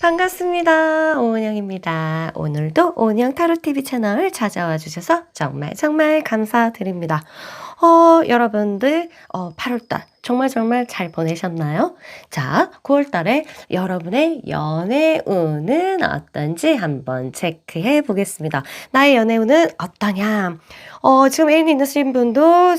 반갑습니다. 오은영입니다. 오늘도 오은영 타로TV 채널 찾아와 주셔서 정말 정말 감사드립니다. 여러분들 8월달 정말 잘 보내셨나요? 자, 9월달에 여러분의 연애운은 어떤지 한번 체크해 보겠습니다. 나의 연애운은 어떠냐? 지금 애인 있으신 분도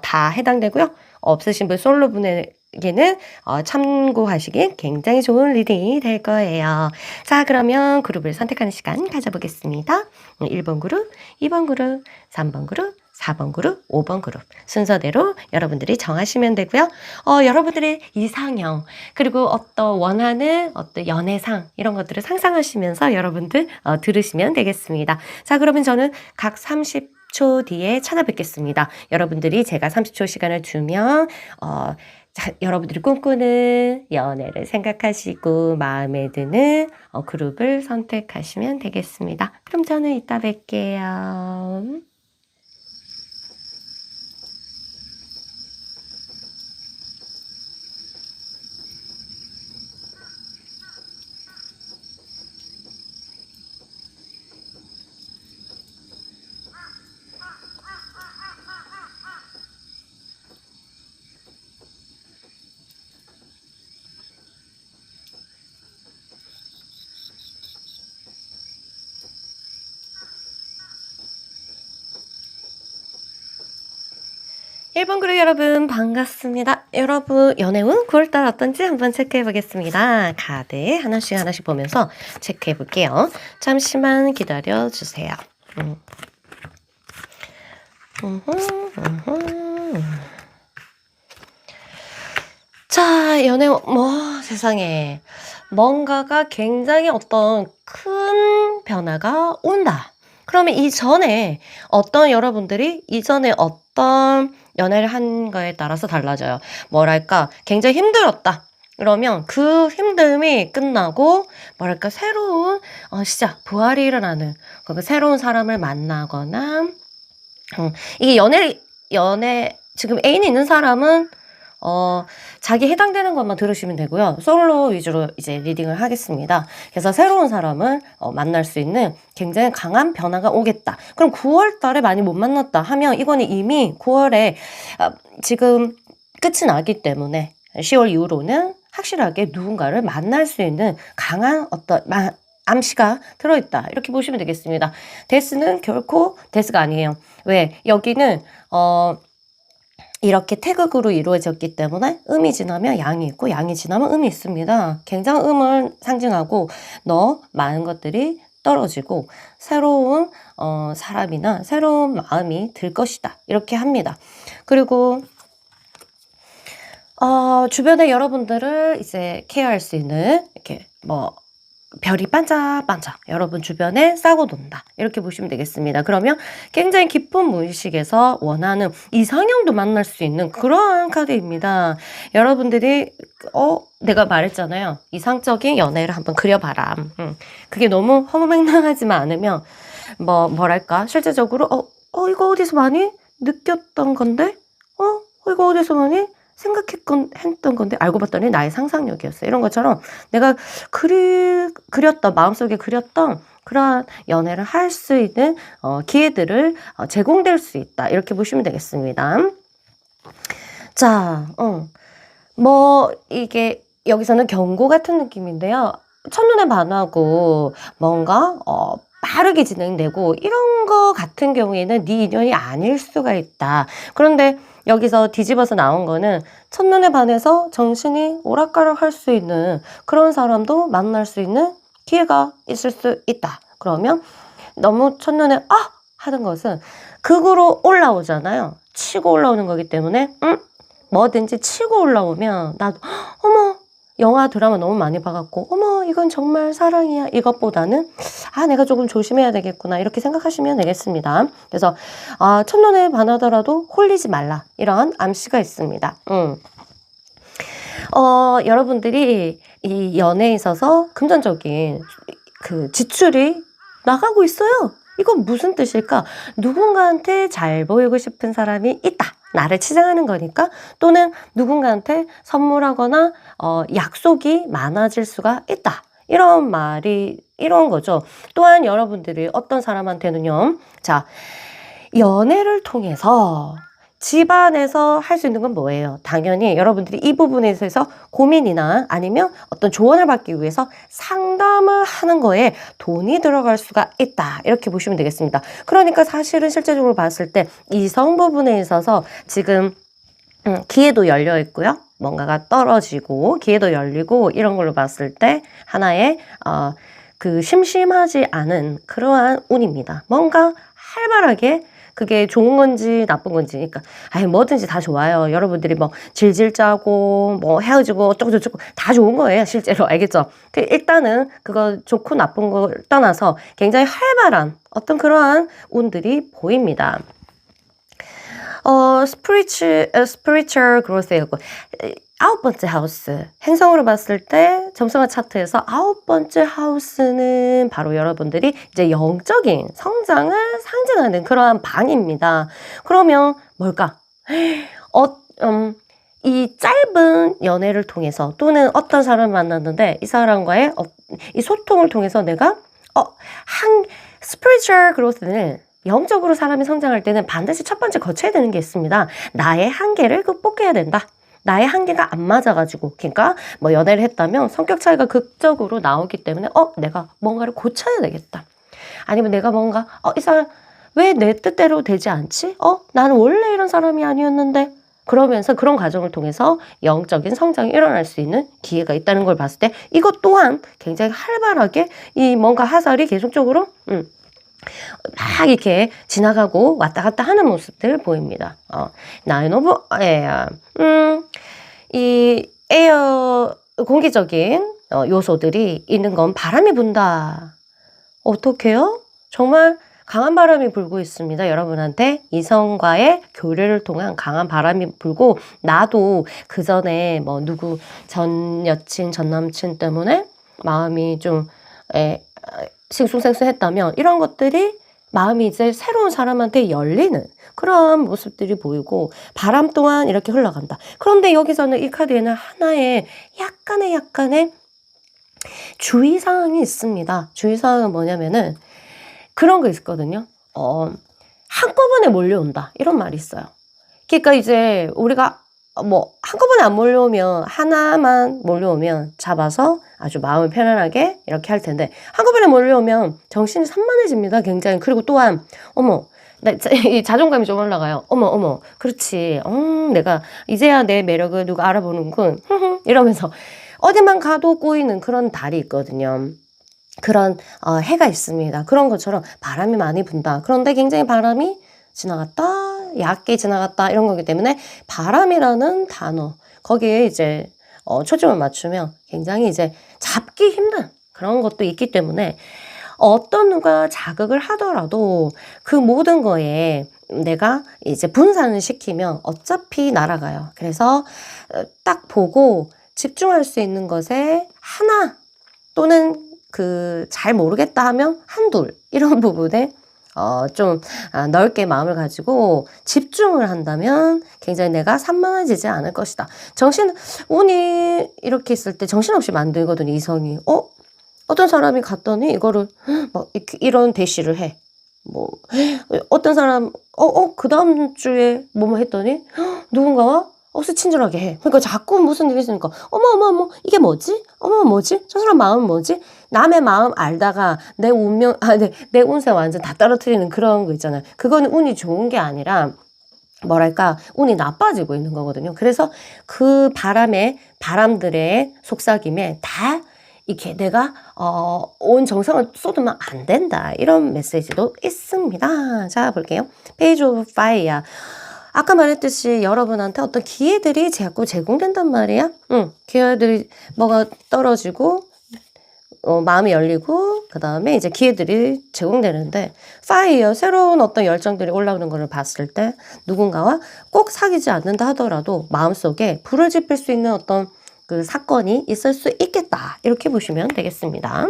다 해당되고요. 없으신 분 솔로분에게는 참고하시기 굉장히 좋은 리딩이 될 거예요. 자, 그러면 그룹을 선택하는 시간 가져보겠습니다. 1번 그룹, 2번 그룹, 3번 그룹, 4번 그룹, 5번 그룹 순서대로 여러분들이 정하시면 되고요. 여러분들의 이상형 그리고 원하는 연애상 이런 것들을 상상하시면서 여러분들 들으시면 되겠습니다. 자, 그러면 저는 각 30초 뒤에 찾아뵙겠습니다. 여러분들이 제가 30초 시간을 주면 자, 여러분들이 꿈꾸는 연애를 생각하시고 마음에 드는 그룹을 선택하시면 되겠습니다. 그럼 저는 이따 뵐게요. 1번 그룹 여러분 반갑습니다. 여러분 연애운 9월달 어떤지 한번 체크해 보겠습니다. 카드 하나씩 보면서 체크해 볼게요. 잠시만 기다려 주세요. 자, 연애운 세상에 뭔가가 굉장히 어떤 큰 변화가 온다. 그러면 여러분들이 이전에 어떤 연애를 한 거에 따라서 달라져요. 뭐랄까, 굉장히 힘들었다. 그러면 그 힘듦이 끝나고, 뭐랄까, 새로운 시작, 부활이 일어나는, 그 새로운 사람을 만나거나, 이게 지금 애인이 있는 사람은, 자기 해당되는 것만 들으시면 되고요. 솔로 위주로 이제 리딩을 하겠습니다. 그래서 새로운 사람을 만날 수 있는 굉장히 강한 변화가 오겠다. 그럼 9월 달에 많이 못 만났다 하면 이거는 이미 9월에 지금 끝이 나기 때문에 10월 이후로는 확실하게 누군가를 만날 수 있는 강한 암시가 들어있다. 이렇게 보시면 되겠습니다. 데스는 결코 데스가 아니에요. 왜? 여기는 이렇게 태극으로 이루어졌기 때문에 음이 지나면 양이 있고 양이 지나면 음이 있습니다. 굉장히 음을 상징하고 많은 것들이 떨어지고 새로운 사람이나 새로운 마음이 들 것이다. 이렇게 합니다. 그리고 주변에 여러분들을 이제 케어할 수 있는 이렇게 별이 반짝반짝 여러분 주변에 싸고 돈다. 이렇게 보시면 되겠습니다. 그러면 굉장히 깊은 무의식에서 원하는 이상형도 만날 수 있는 그러한 카드입니다. 여러분들이 내가 말했잖아요. 이상적인 연애를 한번 그려봐라. 그게 너무 허무맹랑하지만 않으면 뭐랄까 실제적으로 이거 어디서 많이 느꼈던 건데 이거 어디서 많이 했던 건데 알고 봤더니 나의 상상력이었어요. 이런 것처럼 내가 마음속에 그렸던 그러한 연애를 할 수 있는 기회들을 제공될 수 있다. 이렇게 보시면 되겠습니다. 자, 이게 여기서는 경고 같은 느낌인데요. 첫눈에 반하고 뭔가 빠르게 진행되고 이런 거 같은 경우에는 네 인연이 아닐 수가 있다. 그런데 여기서 뒤집어서 나온 거는 첫눈에 반해서 정신이 오락가락 할 수 있는 그런 사람도 만날 수 있는 기회가 있을 수 있다. 그러면 너무 첫눈에 하는 것은 극으로 올라오잖아요. 치고 올라오는 거기 때문에 뭐든지 치고 올라오면 나도 어머 영화 드라마 너무 많이 봐갖고 어머 이건 정말 사랑이야 이것보다는 내가 조금 조심해야 되겠구나 이렇게 생각하시면 되겠습니다. 그래서 첫눈에 반하더라도 홀리지 말라 이런 암시가 있습니다. 여러분들이 이 연애에 있어서 금전적인 그 지출이 나가고 있어요. 이건 무슨 뜻일까? 누군가한테 잘 보이고 싶은 사람이 있다. 나를 치장하는 거니까 또는 누군가한테 선물하거나 약속이 많아질 수가 있다. 이런 말이 이런 거죠. 또한 여러분들이 어떤 사람한테는요. 자, 연애를 통해서 집안에서 할 수 있는 건 뭐예요? 당연히 여러분들이 이 부분에 있어서 고민이나 아니면 어떤 조언을 받기 위해서 상담을 하는 거에 돈이 들어갈 수가 있다. 이렇게 보시면 되겠습니다. 그러니까 사실은 실제적으로 봤을 때 이성 부분에 있어서 지금 기회도 열려 있고요. 뭔가가 떨어지고 기회도 열리고 이런 걸로 봤을 때 하나의 그 심심하지 않은 그러한 운입니다. 뭔가 활발하게 그게 좋은 건지 나쁜 건지 그러니까 뭐든지 다 좋아요. 여러분들이 뭐 질질 짜고 뭐 헤어지고 어쩌고저쩌고 다 좋은 거예요. 실제로 알겠죠? 일단은 그거 좋고 나쁜 걸 떠나서 굉장히 활발한 어떤 그러한 운들이 보입니다. spiritual growth예요. 9번째 하우스. 행성으로 봤을 때 점성화 차트에서 9번째 하우스는 바로 여러분들이 이제 영적인 성장을 상징하는 그러한 방입니다. 그러면 뭘까? 이 짧은 연애를 통해서 또는 어떤 사람을 만났는데 이 사람과의 이 소통을 통해서 내가 spiritual growth는 영적으로 사람이 성장할 때는 반드시 첫 번째 거쳐야 되는 게 있습니다. 나의 한계를 극복해야 된다. 나의 한계가 안 맞아가지고 그러니까 뭐 연애를 했다면 성격 차이가 극적으로 나오기 때문에 내가 뭔가를 고쳐야 되겠다. 아니면 내가 뭔가 이 사람 왜 내 뜻대로 되지 않지? 나는 원래 이런 사람이 아니었는데 그러면서 그런 과정을 통해서 영적인 성장이 일어날 수 있는 기회가 있다는 걸 봤을 때 이것 또한 굉장히 활발하게 이 뭔가 화살이 계속적으로 막 이렇게 지나가고 왔다 갔다 하는 모습들 보입니다. 나인 오브 에어. 이 에어 공기적인 요소들이 있는 건 바람이 분다. 어떡해요? 정말 강한 바람이 불고 있습니다. 여러분한테 이성과의 교류를 통한 강한 바람이 불고 나도 그 전에 뭐 누구 전 여친, 전 남친 때문에 마음이 좀 싱숭생숭했다면 이런 것들이 마음이 이제 새로운 사람한테 열리는 그런 모습들이 보이고 바람 또한 이렇게 흘러간다. 그런데 여기서는 이 카드에는 하나의 약간의 주의사항이 있습니다. 주의사항은 뭐냐면은 그런 거 있거든요. 한꺼번에 몰려온다. 이런 말이 있어요. 그러니까 이제 우리가 뭐 한꺼번에 안 몰려오면 하나만 몰려오면 잡아서 아주 마음을 편안하게 이렇게 할 텐데 한꺼번에 몰려오면 정신이 산만해집니다. 굉장히. 그리고 또한 이 자존감이 좀 올라가요. 그렇지. 내가 이제야 내 매력을 누가 알아보는군. 이러면서 어디만 가도 꼬이는 그런 달이 있거든요. 그런 해가 있습니다. 그런 것처럼 바람이 많이 분다. 그런데 굉장히 바람이 지나갔다, 얕게 지나갔다 이런 거기 때문에 바람이라는 단어 거기에 이제 초점을 맞추면 굉장히 이제 잡기 힘든 그런 것도 있기 때문에 어떤 누가 자극을 하더라도 그 모든 거에 내가 이제 분산을 시키면 어차피 날아가요. 그래서 딱 보고 집중할 수 있는 것에 하나 또는 잘 모르겠다 하면 한둘 이런 부분에 좀 넓게 마음을 가지고 집중을 한다면 굉장히 내가 산만해지지 않을 것이다. 운이 이렇게 있을 때 정신없이 만들거든요. 이성이. 어떤 사람이 갔더니 이거를 막 이런 대시를 해. 뭐 어떤 사람 그 다음 주에 뭐뭐 했더니 누군가와 친절하게 해. 그러니까 자꾸 무슨 일이 있으니까 어머 이게 뭐지? 뭐지? 저 사람 마음은 뭐지? 남의 마음 알다가 내 운명 내 운세 완전 다 떨어뜨리는 그런 거 있잖아요. 그거는 운이 좋은 게 아니라 뭐랄까 운이 나빠지고 있는 거거든요. 그래서 그 바람들의 속삭임에 다 이렇게 내가 온 정성을 쏟으면 안 된다. 이런 메시지도 있습니다. 자, 볼게요. 페이지 오브 파이어. 아까 말했듯이 여러분한테 어떤 기회들이 자꾸 제공된단 말이야. 기회들이 뭐가 떨어지고 마음이 열리고 그 다음에 이제 기회들이 제공되는데 파이어 새로운 어떤 열정들이 올라오는 것을 봤을 때 누군가와 꼭 사귀지 않는다 하더라도 마음속에 불을 지필 수 있는 어떤 그 사건이 있을 수 있겠다. 이렇게 보시면 되겠습니다.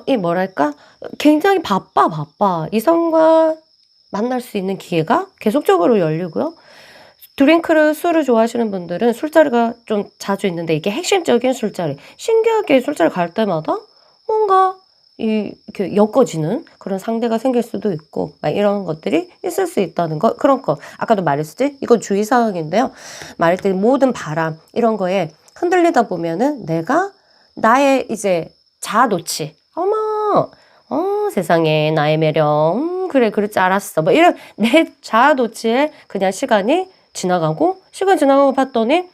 이 뭐랄까? 굉장히 바빠. 이성과 만날 수 있는 기회가 계속적으로 열리고요. 드링크를 술을 좋아하시는 분들은 술자리가 좀 자주 있는데 이게 핵심적인 술자리. 신기하게 술자리 갈 때마다 뭔가 이렇게 엮어지는 그런 상대가 생길 수도 있고 막 이런 것들이 있을 수 있다는 거. 그런 거. 아까도 말했었지? 이건 주의사항인데요. 말할 때 모든 바람 이런 거에 흔들리다 보면은 내가 나의 이제 자아 도취. 어머, 세상에 나의 매력. 그래, 그럴 줄 알았어. 뭐 이런 내 자아 도취에 그냥 시간이 지나가고 봤더니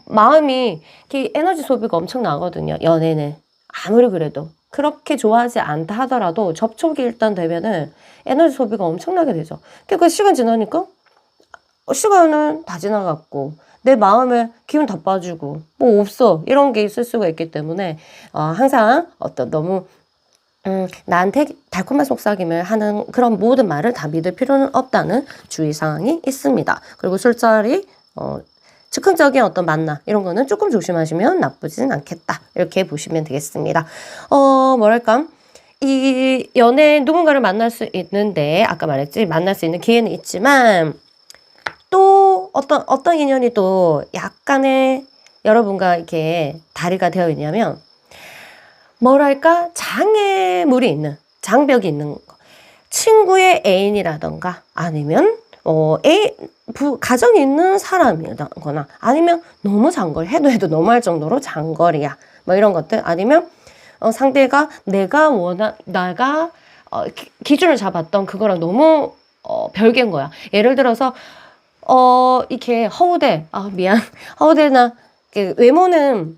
마음이 이렇게 에너지 소비가 엄청 나거든요. 연애는 아무리 그래도 그렇게 좋아하지 않다 하더라도 접촉이 일단 되면은 에너지 소비가 엄청나게 되죠. 그 시간 지나니까 시간은 다 지나갔고 내 마음에 기운 다 빠지고 뭐 없어 이런 게 있을 수가 있기 때문에 항상 어떤 너무 나한테 달콤한 속삭임을 하는 그런 모든 말을 다 믿을 필요는 없다는 주의사항이 있습니다. 그리고 술자리, 즉흥적인 어떤 만남, 이런 거는 조금 조심하시면 나쁘진 않겠다. 이렇게 보시면 되겠습니다. 뭐랄까. 이 연애 누군가를 만날 수 있는데, 아까 말했지, 만날 수 있는 기회는 있지만, 또 어떤 인연이 또 약간의 여러분과 이렇게 다리가 되어 있냐면, 뭐랄까 장애물이 있는 장벽이 있는 거. 친구의 애인이라던가 아니면 가정이 있는 사람이거나 아니면 너무 장거리 해도 너무할 정도로 장거리야 뭐 이런 것들 아니면 상대가 내가 기준을 잡았던 그거랑 너무 별개인 거야. 예를 들어서 이렇게 허우대 미안 허우대나 외모는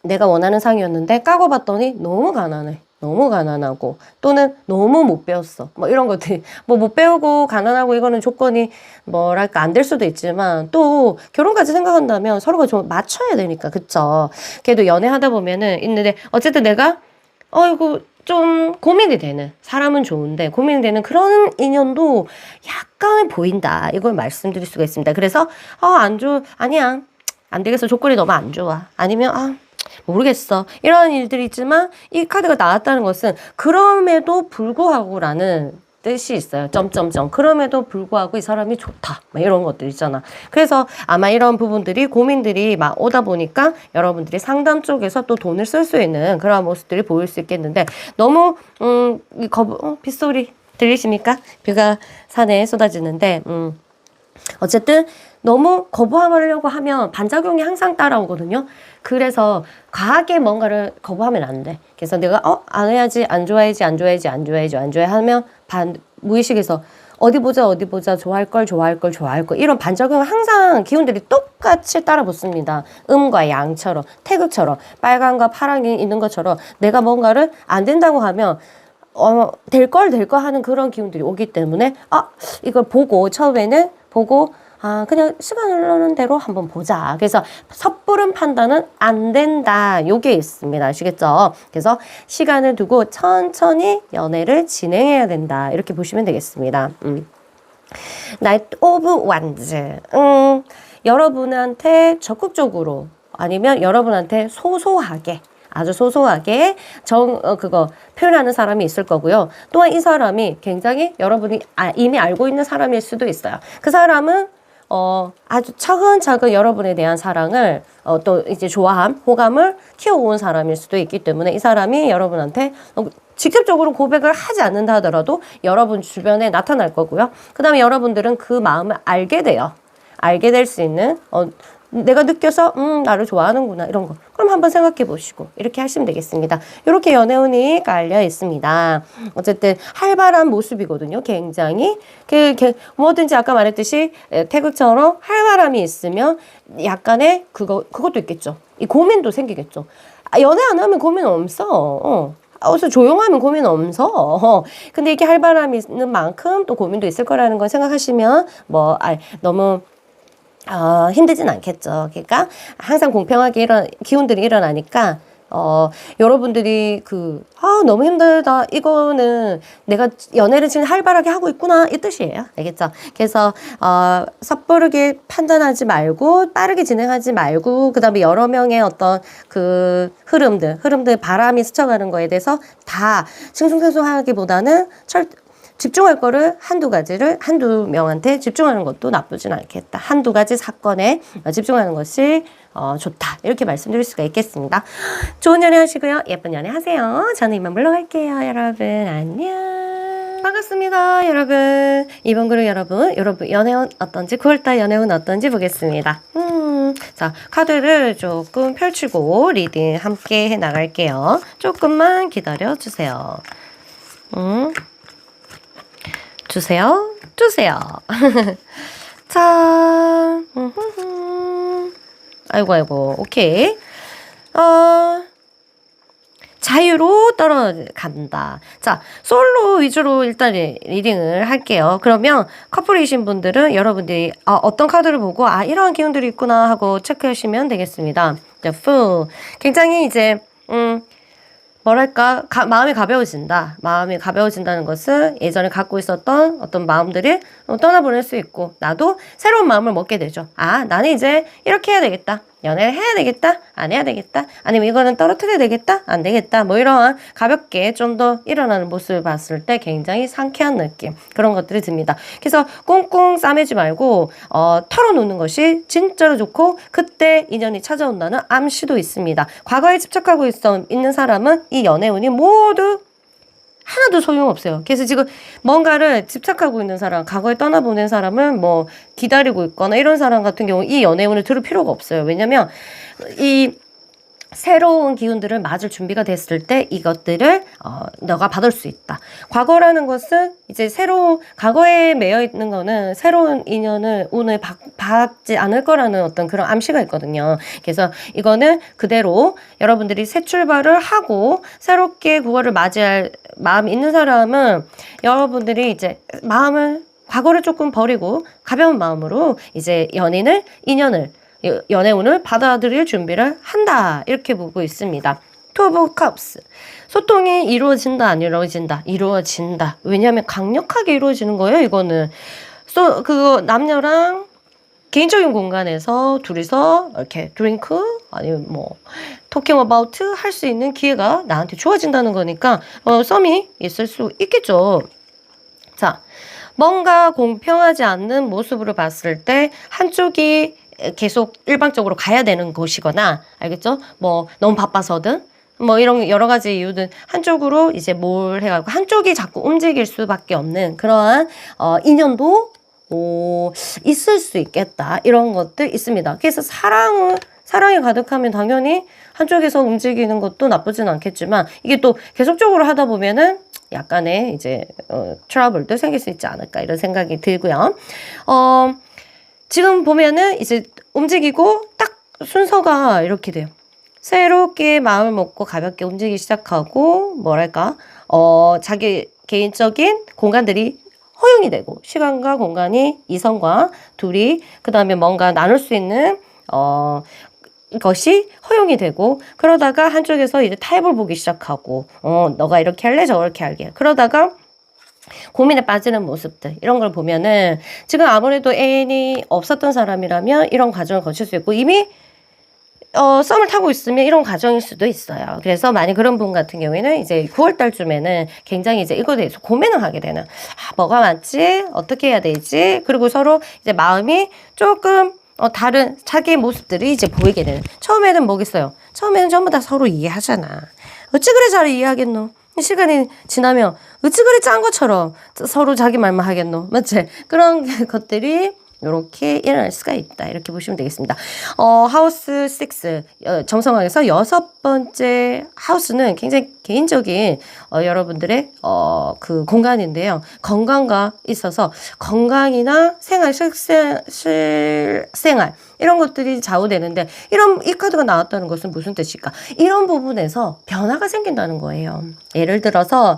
내가 원하는 상이었는데 까고 봤더니 너무 가난해. 너무 가난하고 또는 너무 못 배웠어. 뭐 이런 것들이 뭐 못 배우고 가난하고 이거는 조건이 뭐랄까 안 될 수도 있지만 또 결혼까지 생각한다면 서로가 좀 맞춰야 되니까 그쵸. 그래도 연애하다 보면은 있는데 어쨌든 내가 이거 좀 고민이 되는 사람은 좋은데 고민이 되는 그런 인연도 약간 보인다. 이걸 말씀드릴 수가 있습니다. 그래서 아니야 안 되겠어. 조건이 너무 안 좋아. 아니면 모르겠어. 이런 일들이 있지만 이 카드가 나왔다는 것은 그럼에도 불구하고라는 뜻이 있어요. 점점점. 그럼에도 불구하고 이 사람이 좋다. 이런 것들 있잖아. 그래서 아마 이런 부분들이 고민들이 막 오다 보니까 여러분들이 상담 쪽에서 또 돈을 쓸 수 있는 그런 모습들이 보일 수 있겠는데 너무 빗소리 들리십니까? 비가 산에 쏟아지는데 어쨌든 너무 거부하려고 하면 반작용이 항상 따라오거든요. 그래서 과하게 뭔가를 거부하면 안 돼. 그래서 내가 안 해야지, 안 좋아해야지 하면 무의식에서 어디 보자 좋아할 걸 이런 반작용을 항상 기운들이 똑같이 따라 붙습니다. 음과 양처럼 태극처럼 빨간과 파랑이 있는 것처럼 내가 뭔가를 안 된다고 하면 될 거 하는 그런 기운들이 오기 때문에 이걸 처음에는 보고 그냥 시간 흐르는 대로 한번 보자. 그래서 섣부른 판단은 안 된다. 요게 있습니다. 아시겠죠? 그래서 시간을 두고 천천히 연애를 진행해야 된다. 이렇게 보시면 되겠습니다. 나이트 오브 완즈. 여러분한테 적극적으로 아니면 여러분한테 아주 소소하게 그거 표현하는 사람이 있을 거고요. 또한 이 사람이 굉장히 여러분이 이미 알고 있는 사람일 수도 있어요. 그 사람은 아주 차근차근 여러분에 대한 사랑을 또 이제 호감을 키워온 사람일 수도 있기 때문에 이 사람이 여러분한테 직접적으로 고백을 하지 않는다 하더라도 여러분 주변에 나타날 거고요. 그 다음에 여러분들은 그 마음을 알게 돼요. 알게 될 수 있는 내가 느껴서 나를 좋아하는구나 이런 거 그럼 한번 생각해 보시고 이렇게 하시면 되겠습니다. 이렇게 연애운이 깔려 있습니다. 어쨌든 활발한 모습이거든요. 굉장히 뭐든지 아까 말했듯이 태극처럼 활발함이 있으면 약간의 그것도 있겠죠. 이 고민도 생기겠죠. 연애 안 하면 고민 없어. 어서 조용하면 고민 없어. 근데 이렇게 활발함이 있는 만큼 또 고민도 있을 거라는 걸 생각하시면 너무 힘들진 않겠죠. 그러니까 항상 공평하게 이런 기운들이 일어나니까 여러분들이 너무 힘들다. 이거는 내가 연애를 지금 활발하게 하고 있구나. 이 뜻이에요. 알겠죠? 그래서 섣부르게 판단하지 말고 빠르게 진행하지 말고 그다음에 여러 명의 어떤 흐름들 바람이 스쳐가는 거에 대해서 다 싱숭생숭하기보다는 집중할 거를 한두 가지를 한두 명한테 집중하는 것도 나쁘진 않겠다. 한두 가지 사건에 집중하는 것이 좋다. 이렇게 말씀드릴 수가 있겠습니다. 좋은 연애 하시고요. 예쁜 연애 하세요. 저는 이만 물러갈게요. 여러분 안녕. 반갑습니다. 여러분. 이번 글은 여러분 연애운 어떤지 9월달 연애운 어떤지 보겠습니다. 자, 카드를 조금 펼치고 리딩 함께 해 나갈게요. 조금만 기다려 주세요. 주세요. 자, 아이고, 오케이. 자유로 떨어간다. 자, 솔로 위주로 일단 리딩을 할게요. 그러면 커플이신 분들은 여러분들이 어떤 카드를 보고 이런 기운들이 있구나 하고 체크하시면 되겠습니다. The Fool. 굉장히 이제 뭐랄까 마음이 가벼워진다. 마음이 가벼워진다는 것은 예전에 갖고 있었던 어떤 마음들이 떠나보낼 수 있고 나도 새로운 마음을 먹게 되죠. 나는 이제 이렇게 해야 되겠다. 연애를 해야 되겠다. 안 해야 되겠다. 아니면 이거는 떨어뜨려야 되겠다. 안 되겠다. 뭐 이러한 가볍게 좀 더 일어나는 모습을 봤을 때 굉장히 상쾌한 느낌 그런 것들이 듭니다. 그래서 꽁꽁 싸매지 말고 털어놓는 것이 진짜로 좋고 그때 인연이 찾아온다는 암시도 있습니다. 과거에 집착하고 있는 사람은 이 연애운이 모두 하나도 소용없어요. 그래서 지금 뭔가를 집착하고 있는 사람, 과거에 떠나보낸 사람을 뭐 기다리고 있거나 이런 사람 같은 경우 이 연애운을 들을 필요가 없어요. 왜냐면 이 새로운 기운들을 맞을 준비가 됐을 때 이것들을 너가 받을 수 있다. 과거라는 것은 이제 과거에 매여 있는 거는 새로운 인연을 운을 받지 않을 거라는 어떤 그런 암시가 있거든요. 그래서 이거는 그대로 여러분들이 새 출발을 하고 새롭게 그거를 맞이할 마음이 있는 사람은 여러분들이 이제 과거를 조금 버리고 가벼운 마음으로 이제 연애운을 받아들일 준비를 한다. 이렇게 보고 있습니다. Two of Cups. 소통이 이루어진다, 안 이루어진다? 이루어진다. 왜냐하면 강력하게 이루어지는 거예요, 이거는. 그거 남녀랑 개인적인 공간에서 둘이서 이렇게 드링크, 아니면 뭐, 토킹 어바우트 할 수 있는 기회가 나한테 주어진다는 거니까, 썸이 있을 수 있겠죠. 자, 뭔가 공평하지 않는 모습으로 봤을 때, 한쪽이 계속 일방적으로 가야 되는 곳이거나 알겠죠? 뭐 너무 바빠서든 뭐 이런 여러 가지 이유든 한쪽으로 이제 뭘 해가지고 한쪽이 자꾸 움직일 수밖에 없는 그러한 인연도 있을 수 있겠다. 이런 것들 있습니다. 그래서 사랑이 가득하면 당연히 한쪽에서 움직이는 것도 나쁘진 않겠지만 이게 또 계속적으로 하다 보면은 약간의 이제 트러블도 생길 수 있지 않을까 이런 생각이 들고요. 지금 보면은 이제 움직이고 딱 순서가 이렇게 돼요. 새롭게 마음을 먹고 가볍게 움직이기 시작하고 뭐랄까 자기 개인적인 공간들이 허용이 되고 시간과 공간이 이성과 둘이 그 다음에 뭔가 나눌 수 있는 것이 허용이 되고 그러다가 한쪽에서 이제 타협을 보기 시작하고 너가 이렇게 할래 저렇게 할게 그러다가 고민에 빠지는 모습들 이런 걸 보면은 지금 아무래도 애인이 없었던 사람이라면 이런 과정을 거칠 수 있고 이미 썸을 타고 있으면 이런 과정일 수도 있어요. 그래서 만약 그런 분 같은 경우에는 이제 9월 달쯤에는 굉장히 이제 이거에 대해서 고민을 하게 되는 뭐가 맞지? 어떻게 해야 되지? 그리고 서로 이제 마음이 조금 다른 자기의 모습들이 이제 보이게 되는 처음에는 뭐겠어요? 처음에는 전부 다 서로 이해하잖아. 어찌 그래 잘 이해하겠노? 시간이 지나면 어찌 그리 짠 것처럼 서로 자기 말만 하겠노? 맞지? 그런 것들이 이렇게 일어날 수가 있다. 이렇게 보시면 되겠습니다. 하우스 6, 정성왕에서 6번째 하우스는 굉장히 개인적인 여러분들의 그 공간인데요. 건강과 있어서 건강이나 실생활 이런 것들이 좌우되는데 이 카드가 나왔다는 것은 무슨 뜻일까? 이런 부분에서 변화가 생긴다는 거예요. 예를 들어서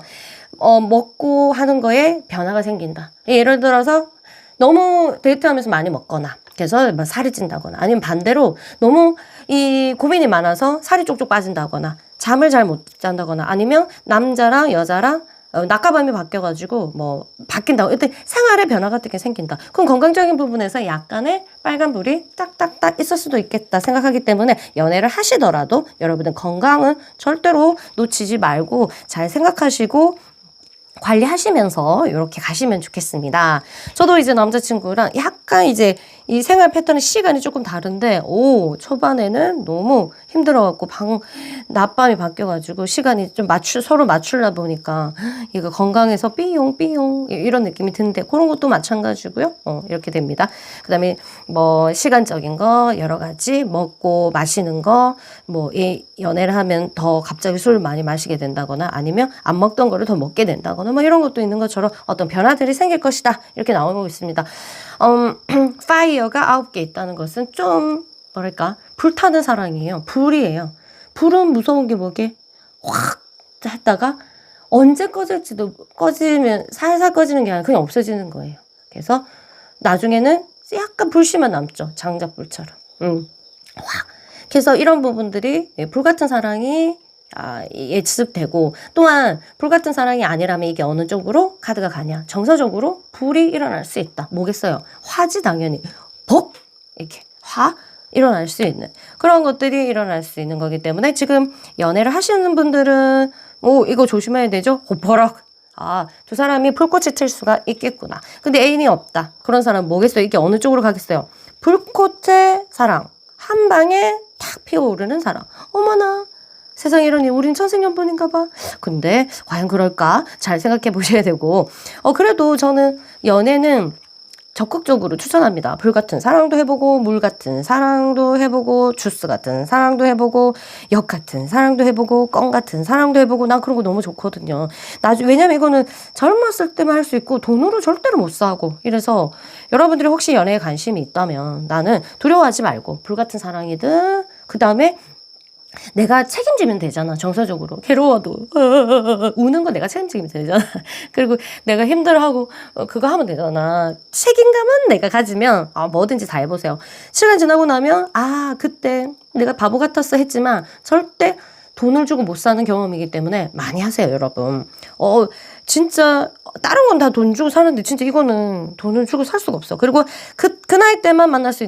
먹고 하는 거에 변화가 생긴다. 예를 들어서 너무 데이트하면서 많이 먹거나 그래서 막 살이 찐다거나 아니면 반대로 너무 이 고민이 많아서 살이 쪽쪽 빠진다거나 잠을 잘 못 잔다거나 아니면 남자랑 여자랑 낮과 밤이 바뀌어가지고 뭐 바뀐다고 일단 생활의 변화 같은 게 생긴다. 그럼 건강적인 부분에서 약간의 빨간불이 딱딱딱 있을 수도 있겠다 생각하기 때문에 연애를 하시더라도 여러분은 건강은 절대로 놓치지 말고 잘 생각하시고 관리하시면서 이렇게 가시면 좋겠습니다. 저도 이제 남자친구랑 약간 이제 이 생활 패턴의 시간이 조금 다른데, 초반에는 너무 힘들어갖고 낮밤이 바뀌어가지고 시간이 좀 서로 맞추려 보니까 이거 건강해서 삐용 이런 느낌이 드는데, 그런 것도 마찬가지고요. 이렇게 됩니다. 그 다음에 뭐 시간적인 거 여러 가지 먹고 마시는 거, 뭐 이 연애를 하면 더 갑자기 술을 많이 마시게 된다거나 아니면 안 먹던 거를 더 먹게 된다거나 뭐 이런 것도 있는 것처럼 어떤 변화들이 생길 것이다, 이렇게 나오고 있습니다. 파이어가 9개 있다는 것은 좀 뭐랄까, 불타는 사랑이에요. 불이에요. 불은 무서운 게 뭐게? 확 했다가 언제 꺼지면 살살 꺼지는 게 아니라 그냥 없어지는 거예요. 그래서 나중에는 약간 불씨만 남죠. 장작불처럼. 확. 그래서 이런 부분들이 불같은 사랑이 예측되고, 또한 불같은 사랑이 아니라면 이게 어느 쪽으로 카드가 가냐, 정서적으로 불이 일어날 수 있다. 뭐겠어요? 화지, 당연히 이렇게 일어날 수 있는 그런 것들이 일어날 수 있는 거기 때문에, 지금 연애를 하시는 분들은 이거 조심해야 되죠. 호퍼락. 두 사람이 불꽃이 튈 수가 있겠구나. 근데 애인이 없다, 그런 사람은 뭐겠어요? 이게 어느 쪽으로 가겠어요? 불꽃의 사랑, 한 방에 탁 피어오르는 사랑. 어머나, 세상에 이러니 우린 천생연분인가 봐. 근데 과연 그럴까? 잘 생각해 보셔야 되고, 그래도 저는 연애는 적극적으로 추천합니다. 불 같은 사랑도 해보고, 물 같은 사랑도 해보고, 주스 같은 사랑도 해보고, 역 같은 사랑도 해보고, 껌 같은 사랑도 해보고, 난 그런 거 너무 좋거든요. 왜냐면 이거는 젊었을 때만 할 수 있고 돈으로 절대로 못 사고, 이래서 여러분들이 혹시 연애에 관심이 있다면 나는 두려워하지 말고, 불 같은 사랑이든, 그 다음에 내가 책임지면 되잖아. 정서적으로 괴로워도 우는 거 내가 책임지면 되잖아. 그리고 내가 힘들어하고 그거 하면 되잖아. 책임감은 내가 가지면 뭐든지 다 해보세요. 시간 지나고 나면 그때 내가 바보 같았어 했지만 절대 돈을 주고 못 사는 경험이기 때문에 많이 하세요, 여러분. 진짜 다른 건 다 돈 주고 사는데 진짜 이거는 돈을 주고 살 수가 없어. 그리고 그 나이 때만 만날 수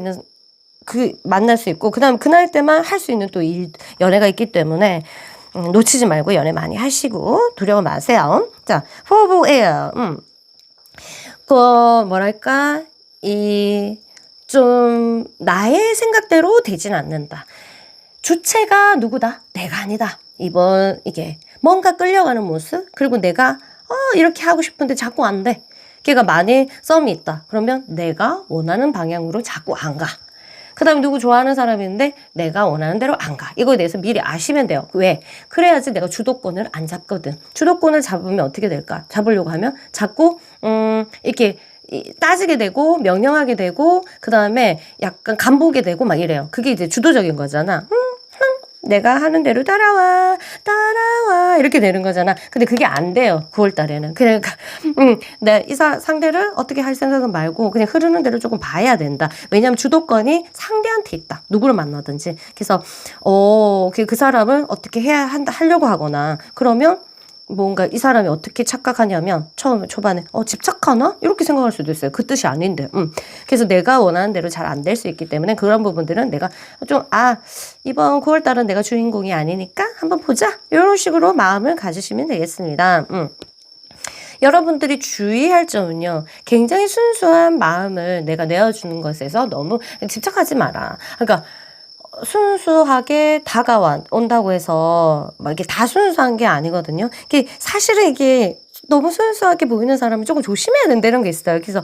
있고, 그 다음 그 나이 때만 할 수 있는 또 연애가 있기 때문에 놓치지 말고 연애 많이 하시고 두려워 마세요. 자, 포브 에어. 뭐랄까, 좀 나의 생각대로 되진 않는다. 주체가 누구다? 내가 아니다. 이게 뭔가 끌려가는 모습, 그리고 내가 이렇게 하고 싶은데 자꾸 안 돼. 걔가 만일 썸이 있다, 그러면 내가 원하는 방향으로 자꾸 안 가. 그 다음에 누구 좋아하는 사람이 있는데 내가 원하는 대로 안 가. 이거에 대해서 미리 아시면 돼요. 왜? 그래야지 내가 주도권을 안 잡거든. 주도권을 잡으면 어떻게 될까? 잡으려고 하면 자꾸 이렇게 따지게 되고 명령하게 되고, 그 다음에 약간 간보게 되고 막 이래요. 그게 이제 주도적인 거잖아. 내가 하는 대로 따라와 이렇게 되는 거잖아. 근데 그게 안 돼요, 9월 달에는. 그러니까 이 상대를 어떻게 할 생각은 말고 그냥 흐르는 대로 조금 봐야 된다. 왜냐하면 주도권이 상대한테 있다, 누구를 만나든지. 그래서 그 사람을 어떻게 하려고 하거나, 그러면 뭔가 이 사람이 어떻게 착각하냐면, 초반에 집착하나? 이렇게 생각할 수도 있어요. 그 뜻이 아닌데. 그래서 내가 원하는 대로 잘 안 될 수 있기 때문에 그런 부분들은 내가 좀 이번 9월달은 내가 주인공이 아니니까 한번 보자, 이런 식으로 마음을 가지시면 되겠습니다. 여러분들이 주의할 점은요, 굉장히 순수한 마음을 내가 내어주는 것에서 너무 집착하지 마라. 그러니까 순수하게 다가온다고 해서 막 이게 다 순수한 게 아니거든요. 사실은 이게 너무 순수하게 보이는 사람은 조금 조심해야 된다는 게 있어요. 그래서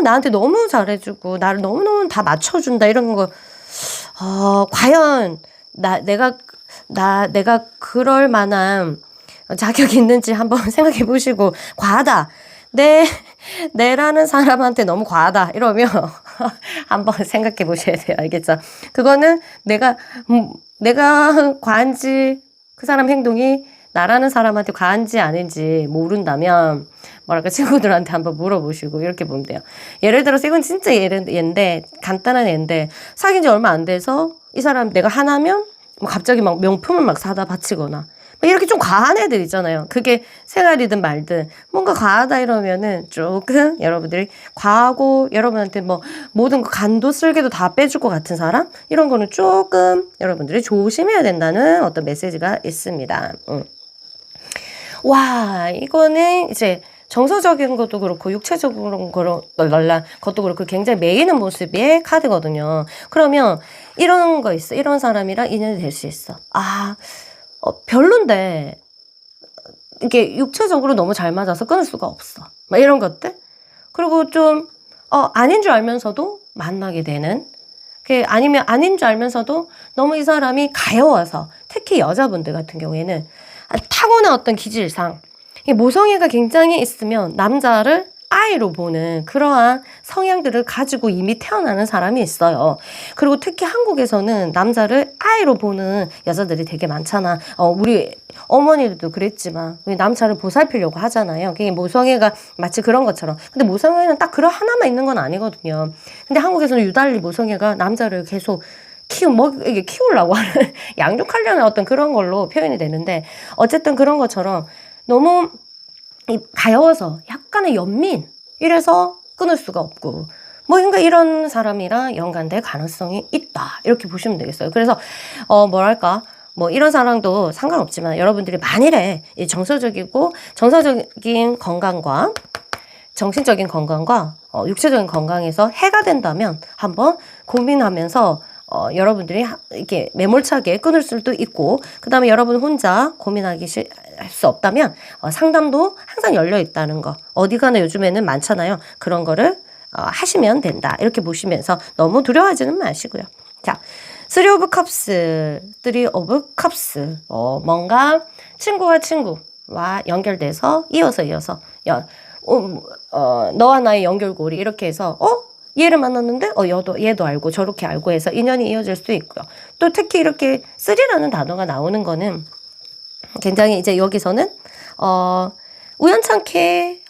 나한테 너무 잘해주고 나를 너무너무 다 맞춰준다, 이런 거 과연 내가 그럴 만한 자격이 있는지 한번 생각해 보시고, 과하다, 내라는 사람한테 너무 과하다 이러면 한번 생각해 보셔야 돼요. 알겠죠? 그거는 내가 과한지, 그 사람 행동이 나라는 사람한테 과한지 아닌지 모른다면 친구들한테 한번 물어보시고 이렇게 보면 돼요. 예를 들어서 이건 진짜 예인데, 간단한 예인데, 사귄 지 얼마 안 돼서 이 사람 내가 하나면 갑자기 막 명품을 막 사다 바치거나, 이렇게 좀 과한 애들 있잖아요. 그게 생활이든 말든 뭔가 과하다 이러면은 조금 여러분들이 과하고, 여러분한테 모든 거 간도 쓸개도 다 빼줄 것 같은 사람, 이런 거는 조금 여러분들이 조심해야 된다는 어떤 메시지가 있습니다. 와, 이거는 이제 정서적인 것도 그렇고 육체적으로 것도 그렇고 굉장히 매이는 모습의 카드거든요. 그러면 이런 거 있어. 이런 사람이랑 인연이 될 수 있어. 아, 별론데 이게 육체적으로 너무 잘 맞아서 끊을 수가 없어. 막 이런 것들. 그리고 좀 아닌 줄 알면서도 만나게 되는. 아니면 아닌 줄 알면서도 너무 이 사람이 가여워서, 특히 여자분들 같은 경우에는 타고난 어떤 기질상 이 모성애가 굉장히 있으면 남자를 아이로 보는 그러한 성향들을 가지고 이미 태어나는 사람이 있어요. 그리고 특히 한국에서는 남자를 아이로 보는 여자들이 되게 많잖아. 우리 어머니들도 그랬지만 남자를 보살피려고 하잖아요. 그게 모성애가 마치 그런 것처럼. 근데 모성애는 딱 그런 하나만 있는 건 아니거든요. 근데 한국에서는 유달리 모성애가 남자를 계속 이게 키우려고 하는, 양육하려는 어떤 그런 걸로 표현이 되는데, 어쨌든 그런 것처럼 너무 가여워서 약간의 연민, 이래서 끊을 수가 없고, 그러니까 이런 사람이랑 연관될 가능성이 있다, 이렇게 보시면 되겠어요. 그래서 뭐랄까, 이런 사람도 상관없지만 여러분들이 만일에 이 정서적인 건강과 정신적인 건강과 육체적인 건강에서 해가 된다면 한번 고민하면서 여러분들이 이렇게 매몰차게 끊을 수도 있고, 그 다음에 여러분 혼자 고민하기 할 수 없다면 상담도 항상 열려 있다는 거, 어디 가나 요즘에는 많잖아요. 그런 거를 하시면 된다, 이렇게 보시면서 너무 두려워하지는 마시고요. 자, 3 of Cups, 3 of Cups. 뭔가 친구와 친구와 연결돼서 이어서 너와 나의 연결고리, 이렇게 해서 얘를 만났는데 얘도 알고 저렇게 알고 해서 인연이 이어질 수도 있고요. 또 특히 이렇게 3라는 단어가 나오는 거는 굉장히 이제 여기서는 우연찮게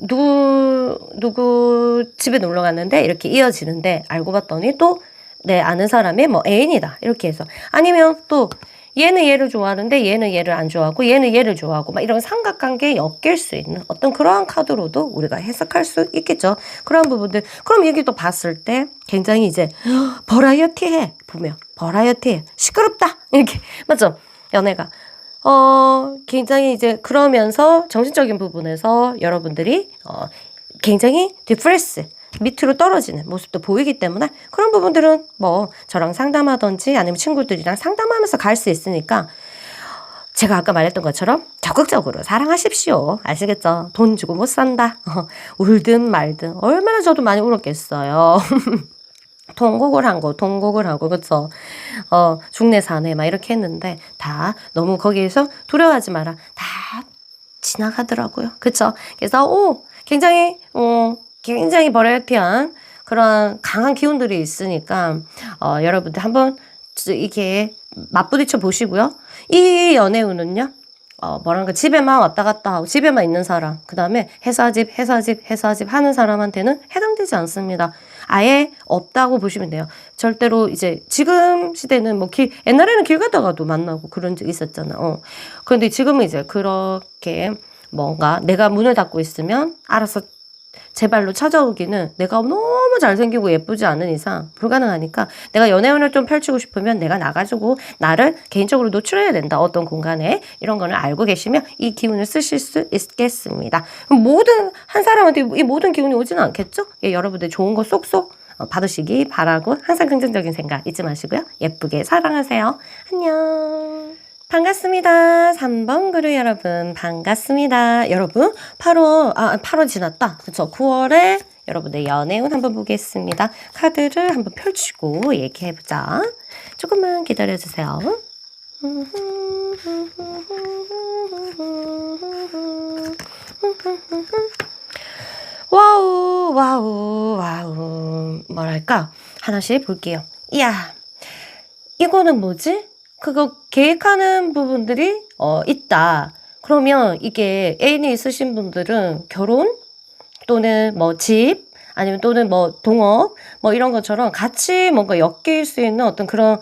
누구 집에 놀러 갔는데 이렇게 이어지는데, 알고 봤더니 또 내 아는 사람의 애인이다, 이렇게 해서. 아니면 또 얘는 얘를 좋아하는데 얘는 얘를 안 좋아하고 얘는 얘를 좋아하고, 막 이런 삼각관계에 엮일 수 있는 어떤 그러한 카드로도 우리가 해석할 수 있겠죠. 그런 부분들. 그럼 여기 또 봤을 때 굉장히 이제 버라이어티해. 보면 버라이어티해. 시끄럽다, 이렇게. 맞죠? 연애가. 굉장히 이제 그러면서 정신적인 부분에서 여러분들이 굉장히 디프레스, 밑으로 떨어지는 모습도 보이기 때문에, 그런 부분들은 저랑 상담하던지 아니면 친구들이랑 상담하면서 갈 수 있으니까, 제가 아까 말했던 것처럼 적극적으로 사랑하십시오. 아시겠죠? 돈 주고 못 산다. 울든 말든. 얼마나 저도 많이 울었겠어요. 통곡을 하고, 그쵸? 중내 사내 막 이렇게 했는데, 다 너무 거기에서 두려워하지 마라. 다 지나가더라고요. 그쵸? 그래서, 굉장히 버라이어티한 그런 강한 기운들이 있으니까, 여러분들 한번 이렇게 맞부딪혀 보시고요. 이 연애운은요, 집에만 왔다 갔다 하고, 집에만 있는 사람, 그 다음에 회사집 하는 사람한테는 해당되지 않습니다. 아예 없다고 보시면 돼요. 절대로 이제, 지금 시대는 옛날에는 길 가다가도 만나고 그런 적 있었잖아. 그런데 지금은 이제 그렇게 뭔가 내가 문을 닫고 있으면 알아서 제 발로 찾아오기는, 내가 너무 잘생기고 예쁘지 않은 이상 불가능하니까, 내가 연애운을 좀 펼치고 싶으면 내가 나가지고 나를 개인적으로 노출해야 된다, 어떤 공간에. 이런 거를 알고 계시면 이 기운을 쓰실 수 있겠습니다. 한 사람한테 이 모든 기운이 오지는 않겠죠? 여러분들 좋은 거 쏙쏙 받으시기 바라고, 항상 긍정적인 생각 잊지 마시고요. 예쁘게 사랑하세요. 안녕. 반갑습니다. 3번 그루 여러분, 반갑습니다. 여러분, 8월 지났다. 그쵸? 9월에 여러분의 연애운 한번 보겠습니다. 카드를 한번 펼치고 얘기해보자. 조금만 기다려주세요. 와우. 뭐랄까? 하나씩 볼게요. 이야, 이거는 뭐지? 그거 계획하는 부분들이 있다. 그러면 이게 애인이 있으신 분들은 결혼 또는 집, 아니면 또는 동업 이런 것처럼 같이 뭔가 엮일 수 있는 어떤 그런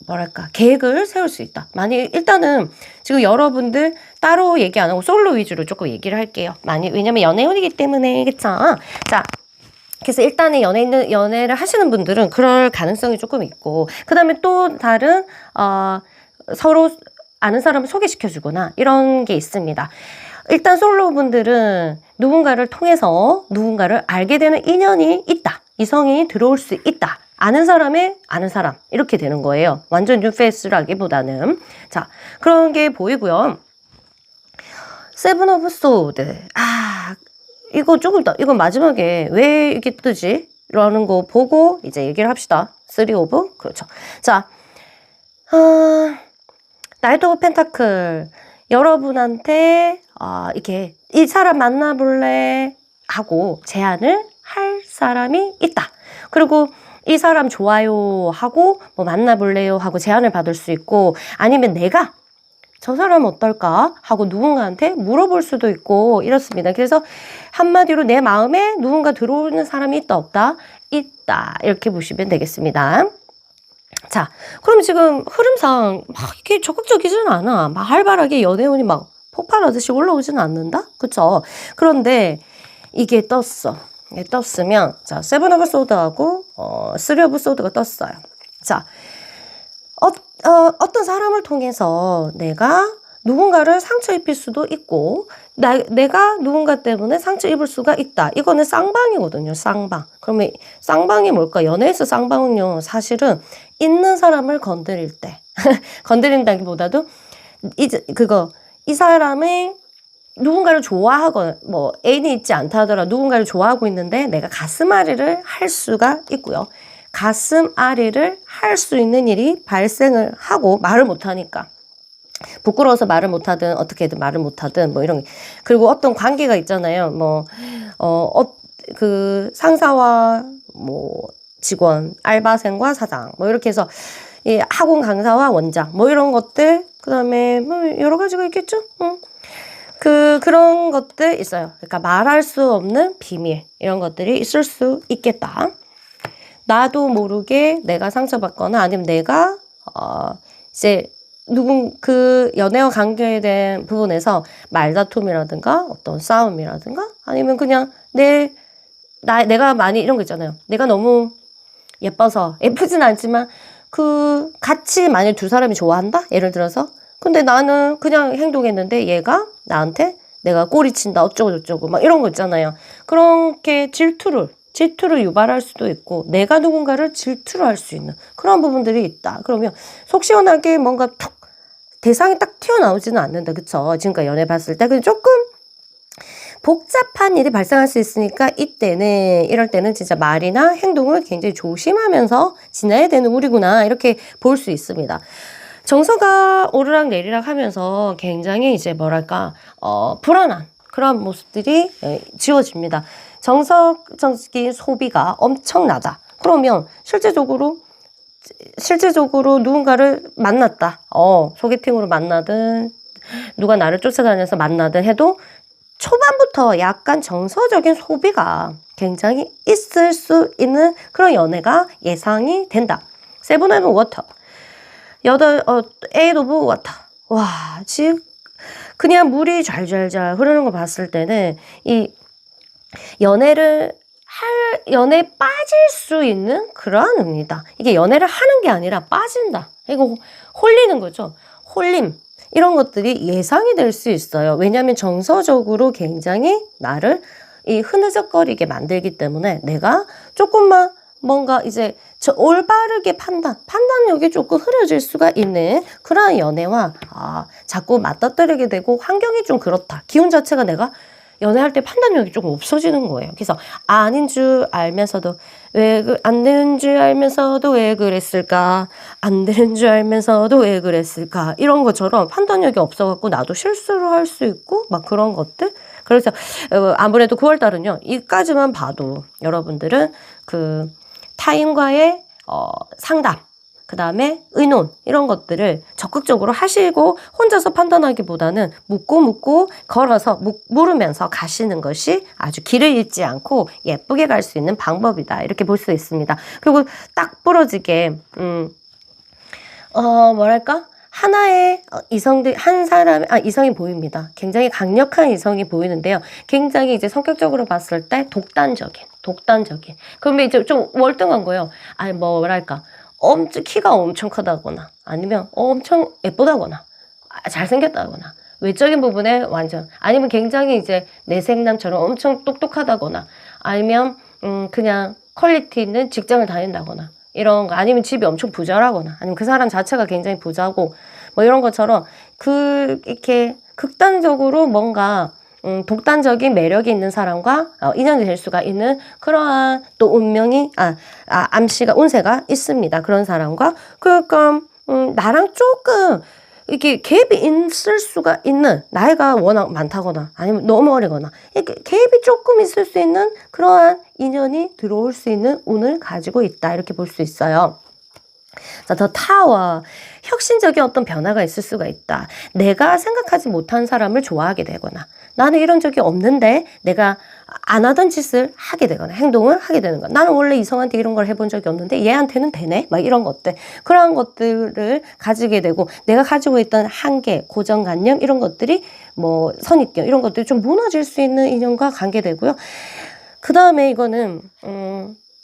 뭐랄까, 계획을 세울 수 있다. 일단은 지금 여러분들 따로 얘기 안 하고 솔로 위주로 조금 얘기를 할게요. 왜냐면 연애운이기 때문에. 그쵸? 자, 그래서 일단은 연애를 하시는 분들은 그럴 가능성이 조금 있고, 그 다음에 또 다른, 서로 아는 사람을 소개시켜 주거나 이런 게 있습니다. 일단 솔로분들은 누군가를 통해서 누군가를 알게 되는 인연이 있다. 이성이 들어올 수 있다. 아는 사람의 아는 사람 이렇게 되는 거예요. 완전 뉴페이스라기보다는. 자, 그런 게 보이고요. 세븐 오브 소드. 이거 조금 더, 이거 마지막에 왜 이게 뜨지? 라는 거 보고 이제 얘기를 합시다. 3 오브. 그렇죠. 자, 나이트 오브 펜타클. 여러분한테, 이렇게, 이 사람 만나볼래? 하고 제안을 할 사람이 있다. 그리고 이 사람 좋아요 하고, 뭐 만나볼래요? 하고 제안을 받을 수 있고, 아니면 내가 저 사람 어떨까? 하고 누군가한테 물어볼 수도 있고 이렇습니다. 그래서 한마디로 내 마음에 누군가 들어오는 사람이 있다 없다? 있다. 이렇게 보시면 되겠습니다. 자, 그럼 지금 흐름상 막 이렇게 적극적이지는 않아. 막 활발하게 연애운이 막 폭발하듯이 올라오지는 않는다? 그쵸? 그런데 이게 떴어. 이게 떴으면 자, 세븐 오브 소드하고 3 오브 소드가 떴어요. 자, 어떤 사람을 통해서 내가 누군가를 상처 입힐 수도 있고 내가 누군가 때문에 상처 입을 수가 있다. 이거는 쌍방이거든요. 쌍방. 그러면 쌍방이 뭘까? 연애에서 쌍방은요. 사실은 있는 사람을 건드릴 때 건드린다기보다도 이 사람의 누군가를 좋아하거나 뭐 애인이 있지 않다 하더라도 누군가를 좋아하고 있는데 내가 가슴앓이를 할 수가 있고요. 가슴앓이를 할 수 있는 일이 발생을 하고 말을 못하니까 부끄러워서 말을 못하든 어떻게든 말을 못하든 뭐 이런 게. 그리고 어떤 관계가 있잖아요. 뭐 그 상사와 뭐 직원, 알바생과 사장 뭐 이렇게 해서 이 학원 강사와 원장 뭐 이런 것들 그다음에 뭐 여러 가지가 있겠죠. 그런 것들 있어요. 그러니까 말할 수 없는 비밀 이런 것들이 있을 수 있겠다. 나도 모르게 내가 상처받거나 아니면 내가 이제 그 연애와 관계에 대한 부분에서 말다툼이라든가 어떤 싸움이라든가 아니면 그냥 내가 많이 이런 거 있잖아요. 내가 너무 예뻐서 예쁘진 않지만 같이 만약 두 사람이 좋아한다? 예를 들어서 근데 나는 그냥 행동했는데 얘가 나한테 내가 꼬리친다 어쩌고 저쩌고 막 이런 거 있잖아요. 그렇게 질투를 유발할 수도 있고 내가 누군가를 질투를 할 수 있는 그런 부분들이 있다. 그러면 속 시원하게 뭔가 대상이 딱 튀어나오지는 않는다. 그쵸? 지금까지 연애 봤을 때. 근데 조금 복잡한 일이 발생할 수 있으니까 이럴 때는 진짜 말이나 행동을 굉장히 조심하면서 지나야 되는 우리구나. 이렇게 볼 수 있습니다. 정서가 오르락 내리락 하면서 굉장히 이제 뭐랄까, 불안한 그런 모습들이 지워집니다. 정서적인 소비가 엄청나다. 그러면 실제적으로 누군가를 만났다. 소개팅으로 만나든 누가 나를 쫓아다녀서 만나든 해도 초반부터 약간 정서적인 소비가 굉장히 있을 수 있는 그런 연애가 예상이 된다. 세븐 오브 워터. 8 오브 워터. 와, 지금 그냥 물이 잘잘잘 흐르는 거 봤을 때는 이 연애에 빠질 수 있는 그러한 의미다. 이게 연애를 하는 게 아니라 빠진다. 이거 홀리는 거죠. 홀림. 이런 것들이 예상이 될 수 있어요. 왜냐하면 정서적으로 굉장히 나를 흐느적거리게 만들기 때문에 내가 조금만 뭔가 이제 올바르게 판단력이 조금 흐려질 수가 있는 그러한 연애와 자꾸 맞닥뜨리게 되고 환경이 좀 그렇다. 기운 자체가 내가 연애할 때 판단력이 조금 없어지는 거예요. 그래서 아닌 줄 알면서도 안 되는 줄 알면서도 왜 그랬을까? 안 되는 줄 알면서도 왜 그랬을까? 이런 것처럼 판단력이 없어갖고 나도 실수를 할 수 있고 막 그런 것들. 그래서 아무래도 9월달은요. 이까지만 봐도 여러분들은 타인과의 상담, 그 다음에 의논 이런 것들을 적극적으로 하시고 혼자서 판단하기보다는 묻고 걸어서 물으면서 가시는 것이 아주 길을 잃지 않고 예쁘게 갈 수 있는 방법이다. 이렇게 볼 수 있습니다. 그리고 딱 부러지게 뭐랄까? 하나의 이성이 보입니다. 굉장히 강력한 이성이 보이는데요. 굉장히 이제 성격적으로 봤을 때 독단적인. 그러면 이제 좀 월등한 거예요. 뭐랄까. 키가 엄청 크다거나, 아니면 엄청 예쁘다거나, 잘생겼다거나 외적인 부분에 완전, 아니면 굉장히 이제 내생남처럼 엄청 똑똑하다거나, 아니면 그냥 퀄리티 있는 직장을 다닌다거나 이런 거, 아니면 집이 엄청 부자라거나, 아니면 그 사람 자체가 굉장히 부자고 뭐 이런 것처럼 이렇게 극단적으로 뭔가 독단적인 매력이 있는 사람과 인연이 될 수가 있는 그러한 또 운명이 암시가 운세가 있습니다. 그런 사람과 그러니까 나랑 조금 이렇게 갭이 있을 수가 있는, 나이가 워낙 많다거나 아니면 너무 어리거나 이렇게 갭이 조금 있을 수 있는 그러한 인연이 들어올 수 있는 운을 가지고 있다, 이렇게 볼 수 있어요. 자, 더 타워. 혁신적인 어떤 변화가 있을 수가 있다. 내가 생각하지 못한 사람을 좋아하게 되거나, 나는 이런 적이 없는데 내가 안 하던 짓을 하게 되거나 행동을 하게 되는 거. 나는 원래 이성한테 이런 걸 해본 적이 없는데 얘한테는 되네? 막 이런 것들. 그러한 것들을 가지게 되고, 내가 가지고 있던 한계, 고정관념 이런 것들이 뭐 선입견 이런 것들이 좀 무너질 수 있는 인연과 관계되고요. 그 다음에 이거는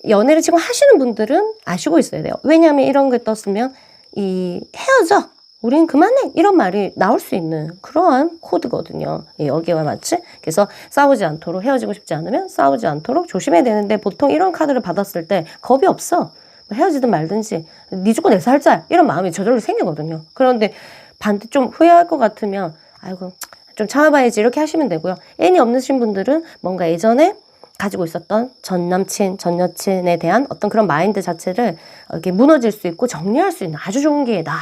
연애를 지금 하시는 분들은 아시고 있어야 돼요. 왜냐하면 이런 게 떴으면 헤어져, 우린 그만해, 이런 말이 나올 수 있는 그러한 코드거든요. 여기와 마치. 그래서 싸우지 않도록, 헤어지고 싶지 않으면 싸우지 않도록 조심해야 되는데, 보통 이런 카드를 받았을 때 겁이 없어. 헤어지든 말든지 네 죽고 내 살자 이런 마음이 저절로 생기거든요. 그런데 반대 좀 후회할 것 같으면 아이고 좀 참아봐야지 이렇게 하시면 되고요. 애인이 없으신 분들은 뭔가 예전에 가지고 있었던 전 남친, 전 여친에 대한 어떤 그런 마인드 자체를 이렇게 무너질 수 있고 정리할 수 있는 아주 좋은 기회다,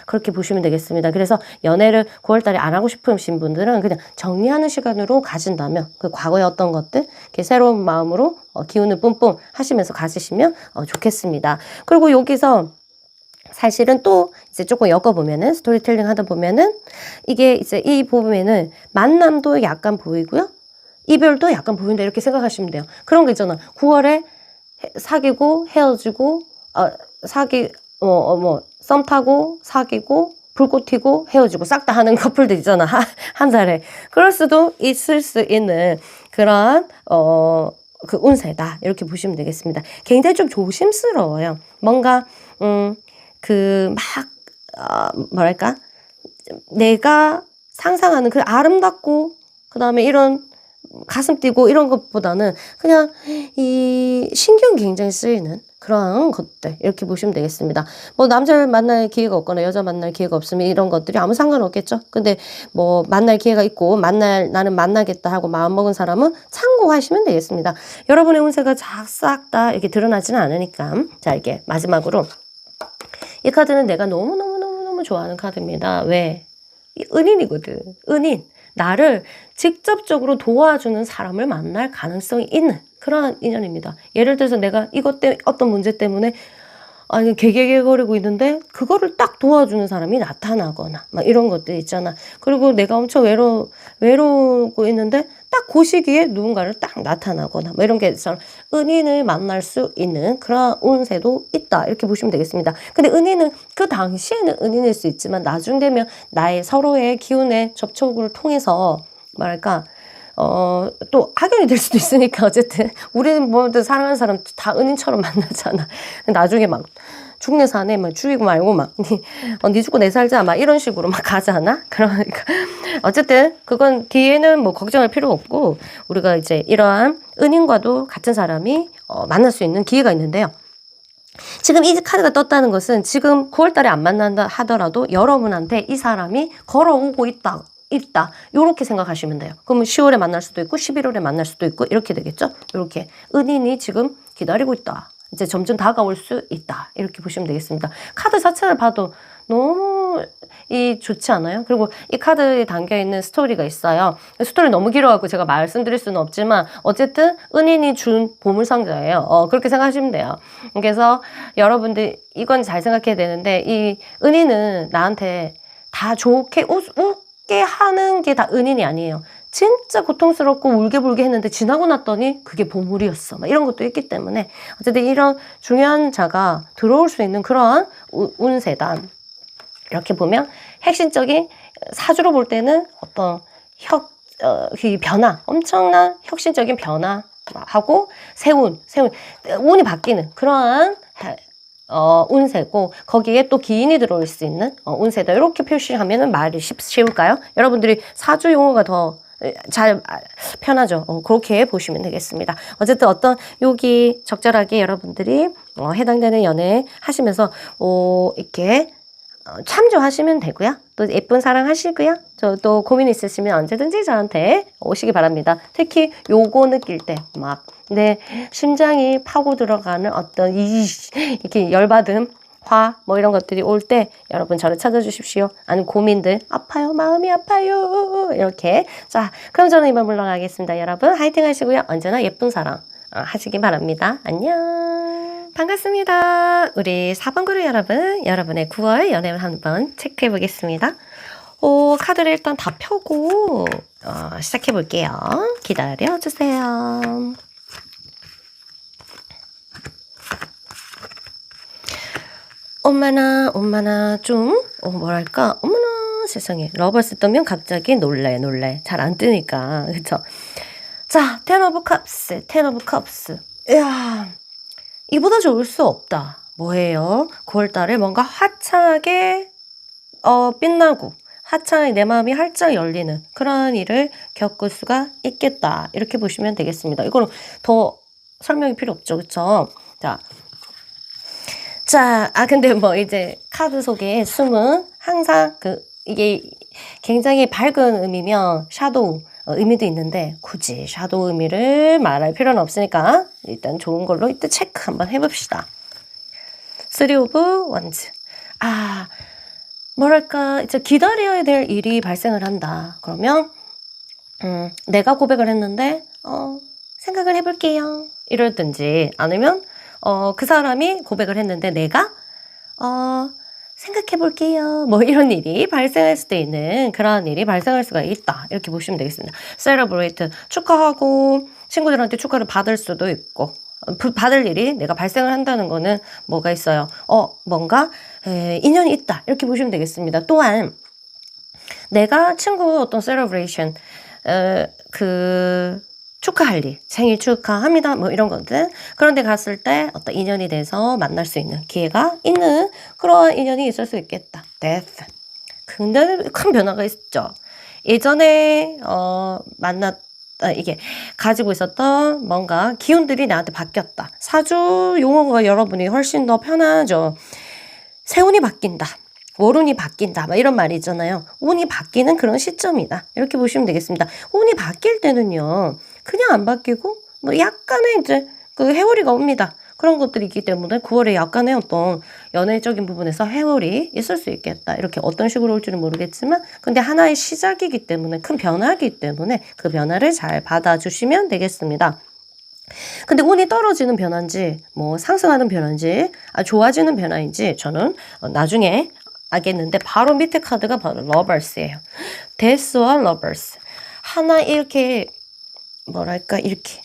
그렇게 보시면 되겠습니다. 그래서 연애를 9월달에 안 하고 싶으신 분들은 그냥 정리하는 시간으로 가진다면, 그 과거의 어떤 것들 이렇게 새로운 마음으로 기운을 뿜뿜 하시면서 가지시면 좋겠습니다. 그리고 여기서 사실은 또 이제 조금 엮어보면은, 스토리텔링 하다 보면은 이게 이제 이 보면은 만남도 약간 보이고요, 이별도 약간 보인다, 이렇게 생각하시면 돼요. 그런 거 있잖아. 9월에 사귀고 헤어지고 썸 타고 사귀고 불꽃 튀고 헤어지고 싹 다 하는 커플들 있잖아. 한 달에. 그럴 수도 있을 수 있는 그런 그 운세다, 이렇게 보시면 되겠습니다. 굉장히 좀 조심스러워요. 뭔가 뭐랄까, 내가 상상하는 그 아름답고 그 다음에 이런 가슴 뛰고 이런 것보다는 그냥 이 신경 굉장히 쓰이는 그런 것들, 이렇게 보시면 되겠습니다. 뭐 남자를 만날 기회가 없거나 여자 만날 기회가 없으면 이런 것들이 아무 상관없겠죠. 근데 뭐 만날 기회가 있고 나는 만나겠다 하고 마음먹은 사람은 참고하시면 되겠습니다. 여러분의 운세가 싹 다 이렇게 드러나지는 않으니까. 자, 이렇게 마지막으로 이 카드는 내가 너무너무너무너무 좋아하는 카드입니다. 왜? 이 은인이거든. 은인. 나를 직접적으로 도와주는 사람을 만날 가능성이 있는 그런 인연입니다. 예를 들어서 내가 어떤 문제 때문에 개개개거리고 있는데 그거를 딱 도와주는 사람이 나타나거나 막 이런 것들 있잖아. 그리고 내가 엄청 외로우고 있는데 딱 그 시기에 누군가를 딱 나타나거나 뭐 이런 게 은인을 만날 수 있는 그런 운세도 있다, 이렇게 보시면 되겠습니다. 근데 은인은 그 당시에는 은인일 수 있지만 나중 되면 나의 서로의 기운의 접촉을 통해서 뭐랄까 또 악연이 될 수도 있으니까, 어쨌든 우리는 뭐 사랑하는 사람 다 은인처럼 만나잖아. 나중에 막 죽네 사네 막 죽이고 말고 막 니 죽고 내 살자 막 이런 식으로 막 가잖아. 그러니까 어쨌든 그건 뒤에는 뭐 걱정할 필요 없고, 우리가 이제 이러한 은인과도 같은 사람이 만날 수 있는 기회가 있는데요. 지금 이 카드가 떴다는 것은 지금 9월달에 안 만난다 하더라도 여러분한테 이 사람이 걸어오고 있다, 요렇게 생각하시면 돼요. 그러면 10월에 만날 수도 있고 11월에 만날 수도 있고 이렇게 되겠죠. 이렇게 은인이 지금 기다리고 있다, 이제 점점 다가올 수 있다, 이렇게 보시면 되겠습니다. 카드 자체를 봐도 너무 좋지 않아요? 그리고 이 카드에 담겨있는 스토리가 있어요. 스토리 너무 길어갖고 제가 말씀드릴 수는 없지만 어쨌든 은인이 준 보물상자예요. 그렇게 생각하시면 돼요. 그래서 여러분들 이건 잘 생각해야 되는데, 이 은인은 나한테 다 좋게 웃게 하는 게 다 은인이 아니에요. 진짜 고통스럽고 울게불게 했는데 지나고 났더니 그게 보물이었어, 막 이런 것도 있기 때문에 어쨌든 이런 중요한 자가 들어올 수 있는 그러한 운세다, 이렇게 보면 핵심적인 사주로 볼 때는 어떤 변화, 엄청난 혁신적인 변화하고 운이 바뀌는 그러한 운세고 거기에 또 기인이 들어올 수 있는 운세다. 이렇게 표시하면은 말이 쉬울까요? 여러분들이 사주 용어가 더 잘 편하죠. 그렇게 보시면 되겠습니다. 어쨌든 어떤 여기 적절하게 여러분들이 해당되는 연애 하시면서 이렇게 참조하시면 되고요. 또 예쁜 사랑 하시고요. 저 또 고민 있으시면 언제든지 저한테 오시기 바랍니다. 특히 요거 느낄 때 막 내 심장이 파고 들어가는 어떤 이렇게 열받음, 화 뭐 이런 것들이 올 때 여러분 저를 찾아주십시오. 아니면 고민들 아파요, 마음이 아파요 이렇게. 자, 그럼 저는 이만 물러가겠습니다. 여러분 화이팅 하시고요. 언제나 예쁜 사랑 하시기 바랍니다. 안녕. 반갑습니다. 우리 4번 그룹 여러분, 여러분의 9월 연애운 한번 체크해 보겠습니다. 카드를 일단 다 펴고 시작해 볼게요. 기다려 주세요. 엄마나 좀 뭐랄까, 어머나 세상에, 러버스 뜨면 갑자기 놀래 잘 안 뜨니까. 그쵸? 자, 텐 오브 컵스. 이야, 이보다 좋을 수 없다. 뭐예요? 9월달에 뭔가 화창하게 빛나고 화창하게 내 마음이 활짝 열리는 그런 일을 겪을 수가 있겠다. 이렇게 보시면 되겠습니다. 이거는 더 설명이 필요 없죠. 그쵸? 자, 근데 뭐 이제 카드 속에 숨은 항상 이게 굉장히 밝은 의미면 샤도우 의미도 있는데 굳이 샤도우 의미를 말할 필요는 없으니까 일단 좋은 걸로 이때 체크 한번 해봅시다. 3 오브 원즈. 뭐랄까, 이제 기다려야 될 일이 발생을 한다. 그러면 내가 고백을 했는데 생각을 해볼게요. 이러든지 아니면 그 사람이 고백을 했는데 내가 생각해볼게요. 뭐 이런 일이 발생할 수도 있는 그런 일이 발생할 수가 있다. 이렇게 보시면 되겠습니다. celebrate, 축하하고 친구들한테 축하를 받을 수도 있고 받을 일이 내가 발생을 한다는 거는 뭐가 있어요? 뭔가 인연이 있다. 이렇게 보시면 되겠습니다. 또한 내가 친구 어떤 celebration 축하할 일, 생일 축하합니다. 뭐 이런 것들. 그런데 갔을 때 어떤 인연이 돼서 만날 수 있는 기회가 있는 그러한 인연이 있을 수 있겠다. death. 근데 큰 변화가 있죠. 예전에 이게 가지고 있었던 뭔가 기운들이 나한테 바뀌었다. 사주 용어가 여러분이 훨씬 더 편하죠. 세운이 바뀐다. 월운이 바뀐다. 막 이런 말이 있잖아요. 운이 바뀌는 그런 시점이다. 이렇게 보시면 되겠습니다. 운이 바뀔 때는요. 그냥 안 바뀌고 뭐 약간의 이제 그 회오리가 옵니다. 그런 것들이 있기 때문에 9월에 약간의 어떤 연애적인 부분에서 회오리 있을 수 있겠다. 이렇게 어떤 식으로 올지는 모르겠지만 근데 하나의 시작이기 때문에 큰 변화이기 때문에 그 변화를 잘 받아주시면 되겠습니다. 근데 운이 떨어지는 변화인지 뭐 상승하는 변화인지 좋아지는 변화인지 저는 나중에 알겠는데 바로 밑에 카드가 바로 러버스예요. 데스와 러버스. 하나 이렇게 뭐랄까 이렇게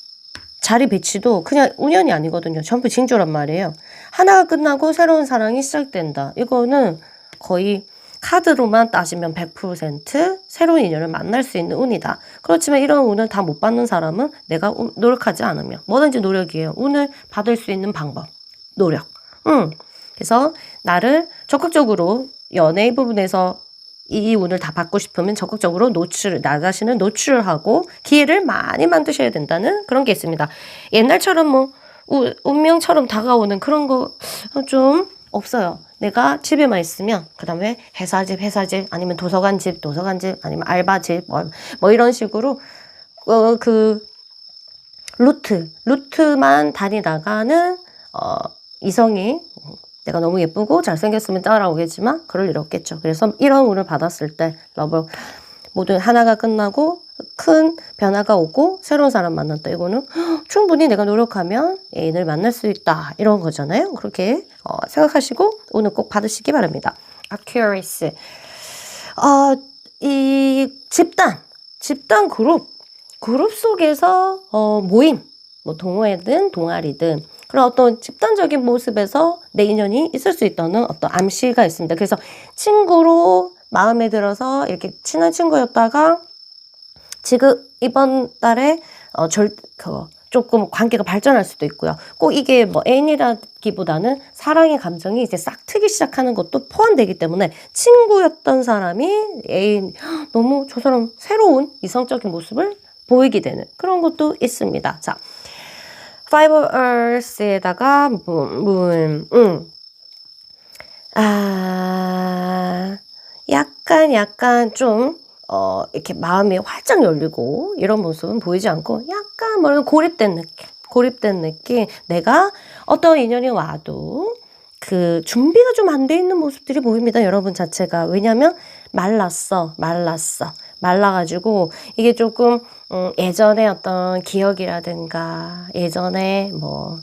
자리 배치도 그냥 우연이 아니거든요. 전부 징조란 말이에요. 하나가 끝나고 새로운 사랑이 시작된다. 이거는 거의 카드로만 따지면 100% 새로운 인연을 만날 수 있는 운이다. 그렇지만 이런 운을 다 못 받는 사람은 내가 노력하지 않으면 뭐든지 노력이에요. 운을 받을 수 있는 방법. 노력. 그래서 나를 적극적으로 연애 부분에서 이 운을 다 받고 싶으면 적극적으로 나 자신을 노출하고 기회를 많이 만드셔야 된다는 그런 게 있습니다. 옛날처럼 뭐 운명처럼 다가오는 그런 거 좀 없어요. 내가 집에만 있으면 그 다음에 회사집 아니면 도서관집 아니면 알바집 뭐 이런 식으로 그 루트만 다니다가는 이성이 내가 너무 예쁘고 잘생겼으면 따라오겠지만 그럴 일 없겠죠. 그래서 이런 운을 받았을 때 러브 모든 하나가 끝나고 큰 변화가 오고 새로운 사람 만났다. 이거는 충분히 내가 노력하면 애인을 만날 수 있다. 이런 거잖아요. 그렇게 생각하시고 운을 꼭 받으시기 바랍니다. Aquarius. 이 집단 그룹 속에서 모임, 뭐 동호회든 동아리든 그런 어떤 집단적인 모습에서 내 인연이 있을 수 있다는 어떤 암시가 있습니다. 그래서 친구로 마음에 들어서 이렇게 친한 친구였다가 지금 이번 달에 조금 관계가 발전할 수도 있고요. 꼭 이게 뭐 애인이라기보다는 사랑의 감정이 이제 싹 트기 시작하는 것도 포함되기 때문에 친구였던 사람이 애인, 너무 저 사람 새로운 이성적인 모습을 보이게 되는 그런 것도 있습니다. 자, Five of Earth에다가 moon, 약간 좀 이렇게 마음이 활짝 열리고 이런 모습은 보이지 않고 약간 뭐랄까 고립된 느낌. 내가 어떤 인연이 와도 그 준비가 좀 안 돼 있는 모습들이 보입니다. 여러분 자체가. 왜냐면 말라가지고 이게 조금 예전에 어떤 기억이라든가 예전에 뭐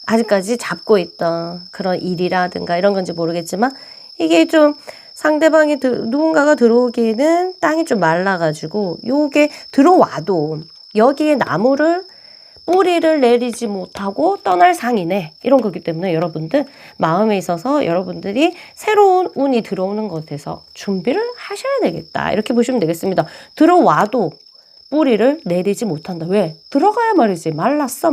아직까지 잡고 있던 그런 일이라든가 이런 건지 모르겠지만 이게 좀 상대방이 누군가가 들어오기에는 땅이 좀 말라가지고 요게 들어와도 여기에 나무를 뿌리를 내리지 못하고 떠날 상이네 이런 거기 때문에 여러분들 마음에 있어서 여러분들이 새로운 운이 들어오는 것에서 준비를 하셔야 되겠다 이렇게 보시면 되겠습니다. 들어와도 뿌리를 내리지 못한다. 왜? 들어가야 말이지. 말랐어.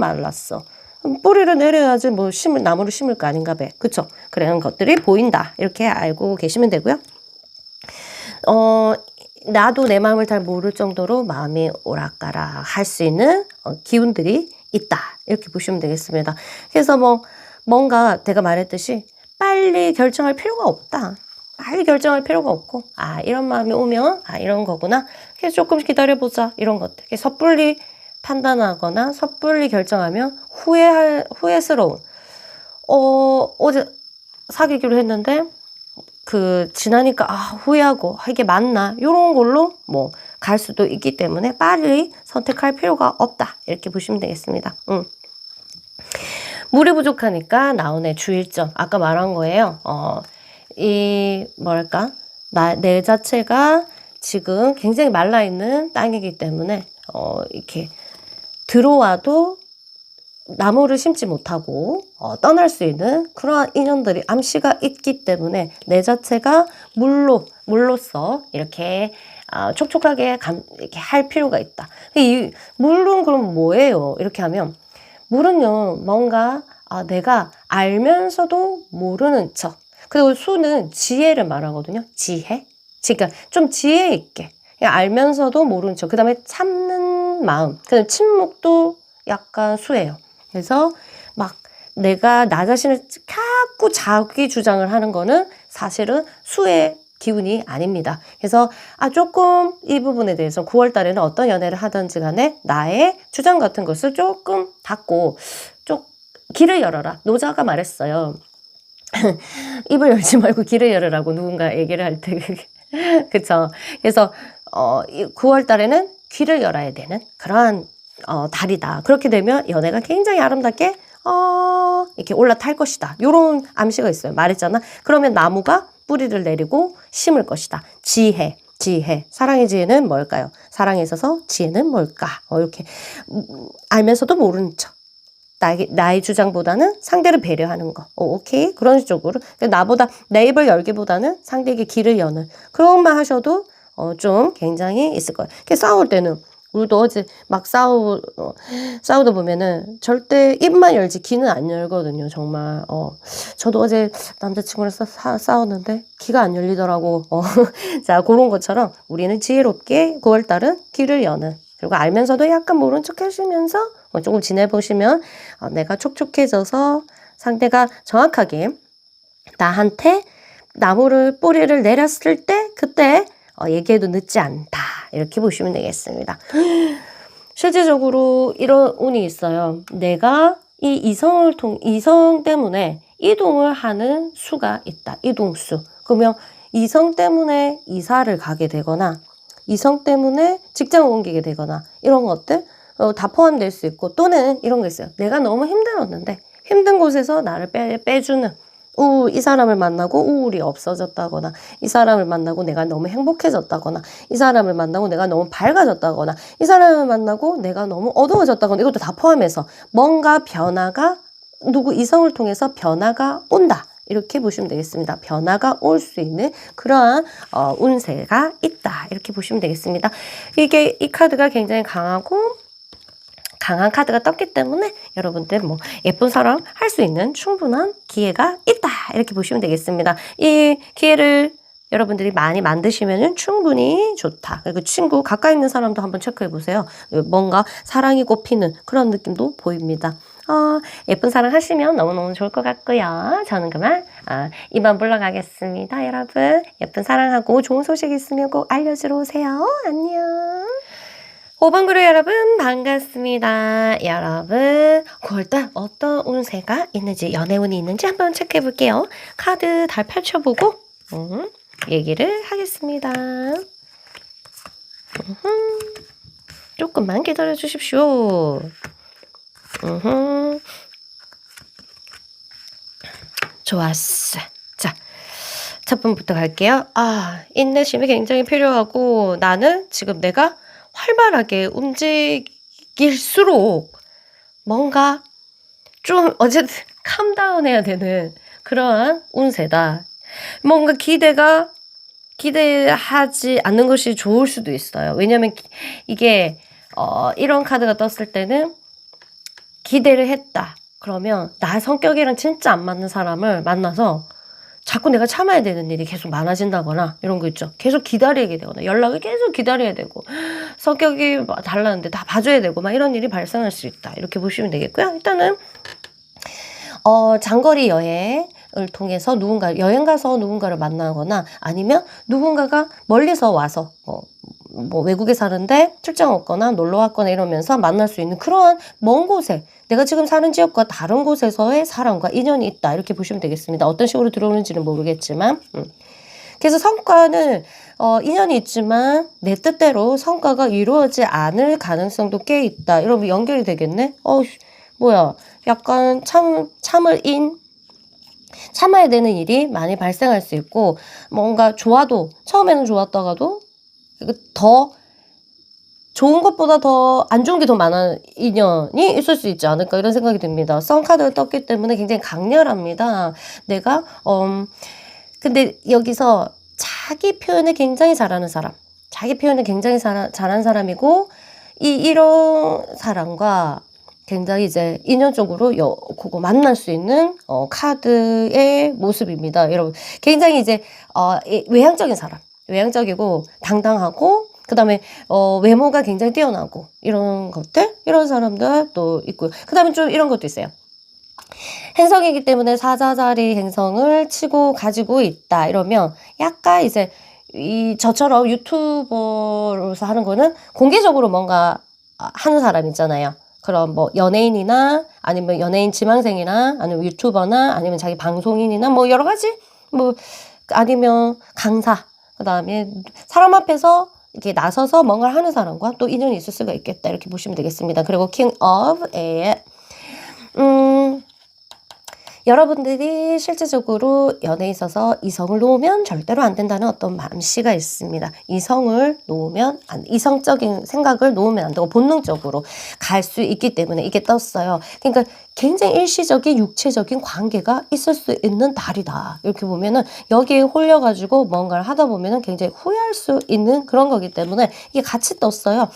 뿌리를 내려야지 뭐 나무를 심을 거 아닌가 봐. 그쵸? 그런 것들이 보인다. 이렇게 알고 계시면 되고요. 나도 내 마음을 잘 모를 정도로 마음이 오락가락 할 수 있는 기운들이 있다. 이렇게 보시면 되겠습니다. 그래서 뭔가 제가 말했듯이 빨리 결정할 필요가 없다. 빨리 결정할 필요가 없고 이런 마음이 오면 이런 거구나. 그래서 조금 기다려보자. 이런 것들. 섣불리 판단하거나 섣불리 결정하면 후회스러운 어제 사귀기로 했는데 지나니까 후회하고 이게 맞나 이런 걸로 갈 수도 있기 때문에 빨리 선택할 필요가 없다 이렇게 보시면 되겠습니다. 물이 부족하니까 나오네 주일점 아까 말한 거예요. 내 자체가 지금 굉장히 말라있는 땅이기 때문에 이렇게 들어와도 나무를 심지 못하고 떠날 수 있는 그러한 인연들이 암시가 있기 때문에 내 자체가 물로서 이렇게 촉촉하게 이렇게 할 필요가 있다. 이 물은 그럼 뭐예요? 이렇게 하면 물은요 뭔가 내가 알면서도 모르는 척. 그리고 수는 지혜를 말하거든요. 지혜. 그러니까 좀 지혜 있게 알면서도 모르는 척. 그 다음에 참는 마음. 그다음에 침묵도 약간 수예요. 그래서 내가 나 자신을 자꾸 자기 주장을 하는 거는 사실은 수의 기운이 아닙니다. 그래서 조금 이 부분에 대해서 9월 달에는 어떤 연애를 하든지 간에 나의 주장 같은 것을 조금 닫고 길을 열어라. 노자가 말했어요. 입을 열지 말고 길을 열으라고 누군가 얘기를 할 때. 그쵸. 그래서 9월 달에는 귀를 열어야 되는 그러한 달이다. 그렇게 되면 연애가 굉장히 아름답게 이렇게 올라탈 것이다. 요런 암시가 있어요. 말했잖아. 그러면 나무가 뿌리를 내리고 심을 것이다. 지혜. 사랑의 지혜는 뭘까요? 사랑에 있어서 지혜는 뭘까? 이렇게 알면서도 모르는 척. 나의 주장보다는 상대를 배려하는 거. 오케이? 그런 쪽으로. 나보다 내 입을 열기보다는 상대에게 길을 여는 그런 것만 하셔도 좀 굉장히 있을 거예요. 싸울 때는 우리도 어제 싸우다 보면은 절대 입만 열지 귀는 안 열거든요. 정말. 저도 어제 남자친구랑 싸웠는데 귀가 안 열리더라고. 자, 그런 것처럼 우리는 지혜롭게 9월달은 귀를 여는 그리고 알면서도 약간 모른 척 하시면서 조금 지내보시면 내가 촉촉해져서 상대가 정확하게 나한테 나무를 뿌리를 내렸을 때 그때 얘기해도 늦지 않다. 이렇게 보시면 되겠습니다. 실제적으로 이런 운이 있어요. 내가 이 이성 때문에 이동을 하는 수가 있다. 이동수. 그러면 이성 때문에 이사를 가게 되거나 이성 때문에 직장을 옮기게 되거나 이런 것들 다 포함될 수 있고 또는 이런 거 있어요. 내가 너무 힘들었는데 힘든 곳에서 나를 빼주는 이 사람을 만나고 우울이 없어졌다거나 이 사람을 만나고 내가 너무 행복해졌다거나 이 사람을 만나고 내가 너무 밝아졌다거나 이 사람을 만나고 내가 너무 어두워졌다거나 이것도 다 포함해서 뭔가 변화가 이성을 통해서 변화가 온다. 이렇게 보시면 되겠습니다. 변화가 올 수 있는 그러한 운세가 있다. 이렇게 보시면 되겠습니다. 이 카드가 굉장히 강한 카드가 떴기 때문에 여러분들 뭐 예쁜 사랑 할 수 있는 충분한 기회가 있다. 이렇게 보시면 되겠습니다. 이 기회를 여러분들이 많이 만드시면 충분히 좋다. 그리고 친구 가까이 있는 사람도 한번 체크해 보세요. 뭔가 사랑이 꽃피는 그런 느낌도 보입니다. 예쁜 사랑 하시면 너무너무 좋을 것 같고요. 저는 그만 2번 물러가겠습니다. 여러분 예쁜 사랑하고 좋은 소식 있으면 꼭 알려주러 오세요. 안녕. 5번 그룹 여러분 반갑습니다. 여러분 9월달 어떤 운세가 있는지 연애운이 있는지 한번 체크해 볼게요. 카드 다 펼쳐보고 얘기를 하겠습니다. 조금만 기다려 주십시오. 좋았어. 자, 첫 번부터 갈게요. 인내심이 굉장히 필요하고 나는 지금 내가 활발하게 움직일수록 뭔가 좀 어쨌든 캄다운 해야 되는 그러한 운세다. 뭔가 기대하지 않는 것이 좋을 수도 있어요. 왜냐면 이게 이런 카드가 떴을 때는 기대를 했다. 그러면 나 성격이랑 진짜 안 맞는 사람을 만나서 자꾸 내가 참아야 되는 일이 계속 많아진다거나 이런 거 있죠. 계속 기다리게 되거나 연락을 계속 기다려야 되고 성격이 달랐는데 다 봐줘야 되고 막 이런 일이 발생할 수 있다. 이렇게 보시면 되겠고요. 일단은 장거리 여행을 통해서 여행 가서 누군가를 만나거나 아니면 누군가가 멀리서 와서 뭐 외국에 사는데 출장 왔거나 놀러 왔거나 이러면서 만날 수 있는 그러한 먼 곳에 내가 지금 사는 지역과 다른 곳에서의 사람과 인연이 있다. 이렇게 보시면 되겠습니다. 어떤 식으로 들어오는지는 모르겠지만 그래서 성과는 인연이 있지만 내 뜻대로 성과가 이루어지지 않을 가능성도 꽤 있다. 이러면 연결이 되겠네? 뭐야 약간 참아야 되는 일이 많이 발생할 수 있고 뭔가 처음에는 좋았다가도 더 좋은 것보다 더 안 좋은 게 더 많은 인연이 있을 수 있지 않을까 이런 생각이 듭니다. 썬카드가 떴기 때문에 굉장히 강렬합니다. 내가 근데 여기서 자기 표현을 굉장히 잘하는 사람 잘하는 사람이고 이런 사람과 굉장히 이제 인연적으로 그거 만날 수 있는 카드의 모습입니다. 여러분 굉장히 이제 외향적이고 당당하고 그 다음에 외모가 굉장히 뛰어나고 이런 사람들 또 있고요. 그 다음에 좀 이런 것도 있어요. 행성이기 때문에 사자자리 행성을 치고 가지고 있다 이러면 약간 이제 저처럼 유튜버로서 하는 거는 공개적으로 뭔가 하는 사람 있잖아요. 그럼 뭐 연예인이나 아니면 연예인 지망생이나 아니면 유튜버나 아니면 자기 방송인이나 뭐 여러 가지 뭐 아니면 강사 그 다음에 사람 앞에서 이렇게 나서서 뭔가를 하는 사람과 또 인연이 있을 수가 있겠다 이렇게 보시면 되겠습니다. 그리고 King of Air 여러분들이 실제적으로 연애에 있어서 이성을 놓으면 절대로 안 된다는 어떤 암시가 있습니다. 이성적인 생각을 놓으면 안 되고 본능적으로 갈 수 있기 때문에 이게 떴어요. 그러니까 굉장히 일시적인 육체적인 관계가 있을 수 있는 달이다. 이렇게 보면은 여기에 홀려가지고 뭔가를 하다 보면은 굉장히 후회할 수 있는 그런 거기 때문에 이게 같이 떴어요.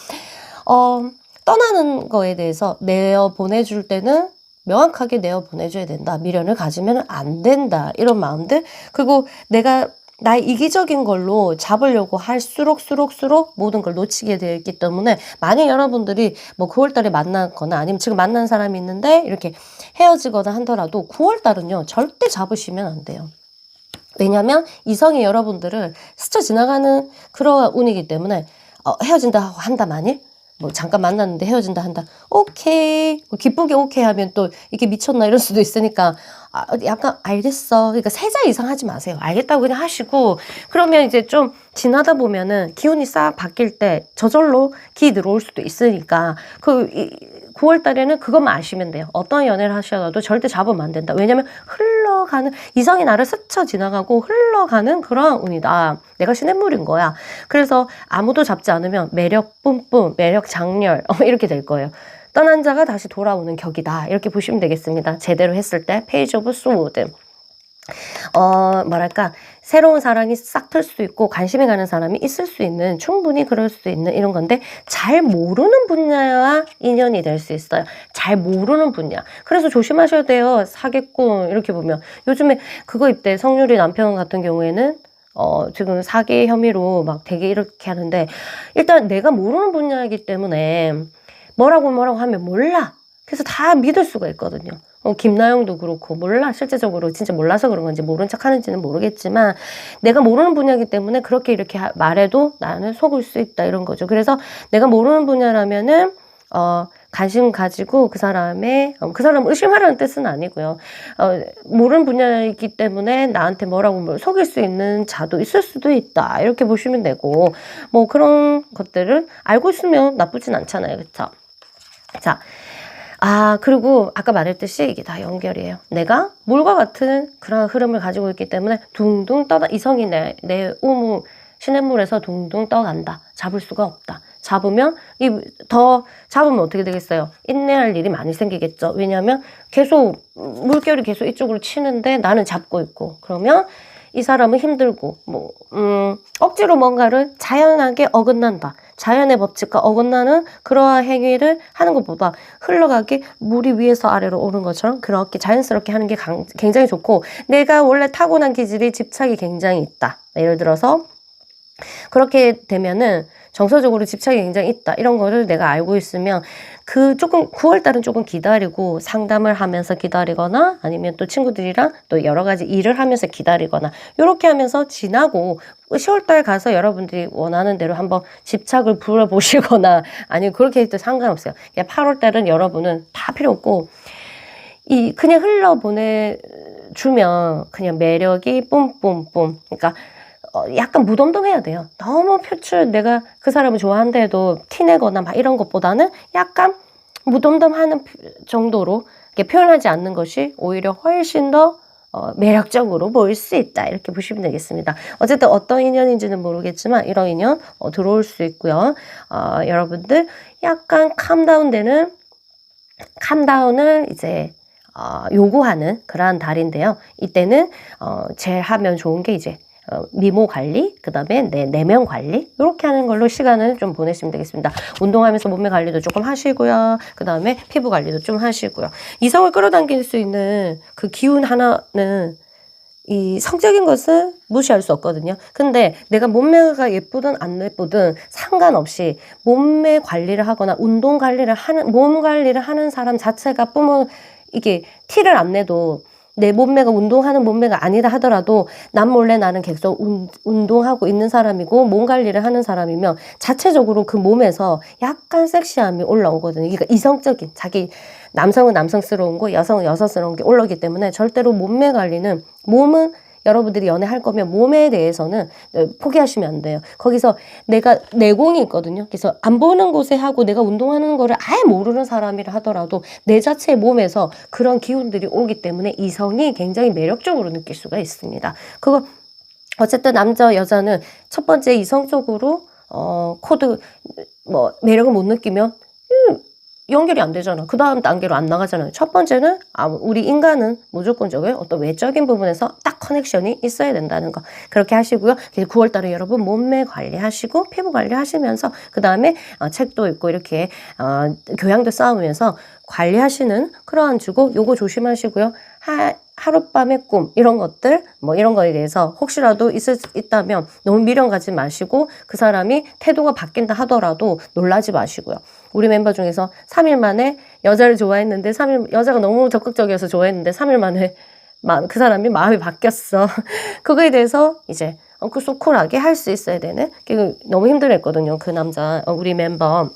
떠나는 거에 대해서 내어 보내줄 때는 명확하게 내어 보내줘야 된다. 미련을 가지면 안 된다. 이런 마음들. 그리고 내가 나의 이기적인 걸로 잡으려고 할수록 모든 걸 놓치게 되어 있기 때문에 만약 여러분들이 뭐 9월달에 만났거나 아니면 지금 만난 사람이 있는데 이렇게 헤어지거나 하더라도 9월달은요 절대 잡으시면 안 돼요. 왜냐면 이성이 여러분들을 스쳐 지나가는 그런 운이기 때문에 헤어진다 한다 만일 뭐 잠깐 만났는데 헤어진다 한다. 오케이. 기쁘게 오케이 하면 또 이게 미쳤나 이럴 수도 있으니까 약간 알겠어. 그러니까 3자 이상 하지 마세요. 알겠다고 그냥 하시고 그러면 이제 좀 지나다 보면은 기운이 싹 바뀔 때 저절로 기 들어올 수도 있으니까 9월 달에는 그것만 아시면 돼요. 어떤 연애를 하셔도 절대 잡으면 안 된다. 왜냐면 흘러가는 이성이 나를 스쳐 지나가고 흘러가는 그런 운이다. 내가 시냇물인 거야. 그래서 아무도 잡지 않으면 매력 뿜뿜, 매력 장렬 이렇게 될 거예요. 떠난 자가 다시 돌아오는 격이다. 이렇게 보시면 되겠습니다. 제대로 했을 때 페이지 오브 소드. 뭐랄까, 새로운 사랑이 싹 틀 수 있고 관심이 가는 사람이 있을 수 있는, 충분히 그럴 수 있는 이런 건데, 잘 모르는 분야와 인연이 될 수 있어요. 잘 모르는 분야. 그래서 조심하셔야 돼요. 사기꾼 이렇게 보면. 요즘에 그거 있대. 성유리 남편 같은 경우에는 지금 사기 혐의로 막 되게 이렇게 하는데, 일단 내가 모르는 분야이기 때문에 뭐라고 하면 몰라. 그래서 다 믿을 수가 있거든요. 김나영도 그렇고, 몰라. 실제적으로 진짜 몰라서 그런 건지 모른 척 하는지는 모르겠지만, 내가 모르는 분야이기 때문에 그렇게 이렇게 말해도 나는 속을 수 있다, 이런 거죠. 그래서 내가 모르는 분야라면은 관심 가지고 그 사람의, 그 사람 의심하라는 뜻은 아니고요. 모르는 분야이기 때문에 나한테 뭐라고 속일 수 있는 자도 있을 수도 있다, 이렇게 보시면 되고, 뭐 그런 것들은 알고 있으면 나쁘진 않잖아요. 그쵸? 자, 그리고 아까 말했듯이 이게 다 연결이에요. 내가 물과 같은 그런 흐름을 가지고 있기 때문에 둥둥 떠다, 이성이 내 우무, 시냇물에서 둥둥 떠간다. 잡을 수가 없다. 잡으면 잡으면 어떻게 되겠어요? 인내할 일이 많이 생기겠죠. 왜냐하면 계속 물결이 계속 이쪽으로 치는데 나는 잡고 있고, 그러면 이 사람은 힘들고, 억지로 뭔가를 자연하게 어긋난다. 자연의 법칙과 어긋나는 그러한 행위를 하는 것보다 흘러가게 물이 위에서 아래로 오는 것처럼 그렇게 자연스럽게 하는 게 굉장히 좋고, 내가 원래 타고난 기질이 집착이 굉장히 있다. 예를 들어서 그렇게 되면은 정서적으로 집착이 굉장히 있다, 이런 거를 내가 알고 있으면 조금 9월달은 조금 기다리고 상담을 하면서 기다리거나, 아니면 또 친구들이랑 또 여러 가지 일을 하면서 기다리거나, 이렇게 하면서 지나고 10월달 가서 여러분들이 원하는 대로 한번 집착을 불어보시거나, 아니면 그렇게 해도 상관없어요. 8월달은 여러분은 다 필요 없고, 그냥 흘러보내주면 그냥 매력이 뿜뿜뿜. 그러니까 약간 무덤덤해야 돼요. 너무 내가 그 사람을 좋아한다해도 티내거나 막 이런 것보다는 약간 무덤덤하는 정도로 이렇게 표현하지 않는 것이 오히려 훨씬 더 매력적으로 보일 수 있다, 이렇게 보시면 되겠습니다. 어쨌든 어떤 인연인지는 모르겠지만 이런 인연 들어올 수 있고요. 여러분들 약간 캄다운을 이제 요구하는 그러한 달인데요. 이때는 제일 하면 좋은 게 이제 미모 관리, 그 다음에 내면 관리, 이렇게 하는 걸로 시간을 좀 보내시면 되겠습니다. 운동하면서 몸매 관리도 조금 하시고요. 그 다음에 피부 관리도 좀 하시고요. 이성을 끌어당길 수 있는 그 기운 하나는, 이 성적인 것은 무시할 수 없거든요. 근데 내가 몸매가 예쁘든 안 예쁘든 상관없이 몸매 관리를 하거나 몸 관리를 하는 사람 자체가 이게 티를 안 내도, 내 몸매가 운동하는 몸매가 아니다 하더라도 남몰래 나는 계속 운동하고 있는 사람이고 몸 관리를 하는 사람이면 자체적으로 그 몸에서 약간 섹시함이 올라오거든요. 그러니까 이성적인, 자기 남성은 남성스러운 거, 여성은 여성스러운 게 올라오기 때문에 절대로 몸매 관리는, 여러분들이 연애할 거면 몸에 대해서는 포기하시면 안 돼요. 거기서 내가 내공이 있거든요. 그래서 안 보는 곳에 하고 내가 운동하는 거를 아예 모르는 사람이라 하더라도 내 자체의 몸에서 그런 기운들이 오기 때문에 이성이 굉장히 매력적으로 느낄 수가 있습니다. 어쨌든 남자 여자는 첫 번째 이성적으로 매력을 못 느끼면 연결이 안 되잖아. 그 다음 단계로 안 나가잖아요. 첫 번째는 우리 인간은 무조건적인 어떤 외적인 부분에서 딱 커넥션이 있어야 된다는 거. 그렇게 하시고요. 9월달에 여러분 몸매 관리하시고 피부 관리하시면서, 그 다음에 책도 읽고 이렇게 교양도 쌓으면서 관리하시는 그러한 주고, 요거 조심하시고요. 하룻밤의 꿈, 이런 것들, 이런 거에 대해서 혹시라도 있다면 너무 미련 가지 마시고, 그 사람이 태도가 바뀐다 하더라도 놀라지 마시고요. 우리 멤버 중에서 3일 만에 여자를 좋아했는데, 여자가 너무 적극적이어서 좋아했는데 3일 만에 그 사람이 마음이 바뀌었어. 그거에 대해서 이제 소쿨하게 할 수 있어야 되는, 너무 힘들었거든요. 그 남자, 우리 멤버.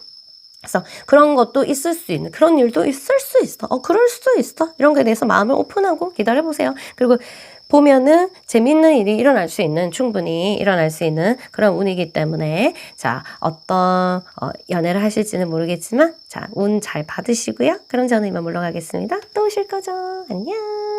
그래서 그런 것도 있을 수 있는, 그런 일도 있을 수 있어. 그럴 수도 있어. 이런 거에 대해서 마음을 오픈하고 기다려보세요. 그리고 보면은 재밌는 일이 충분히 일어날 수 있는 그런 운이기 때문에, 자, 어떤 연애를 하실지는 모르겠지만, 자, 운 잘 받으시고요. 그럼 저는 이만 물러가겠습니다. 또 오실 거죠? 안녕.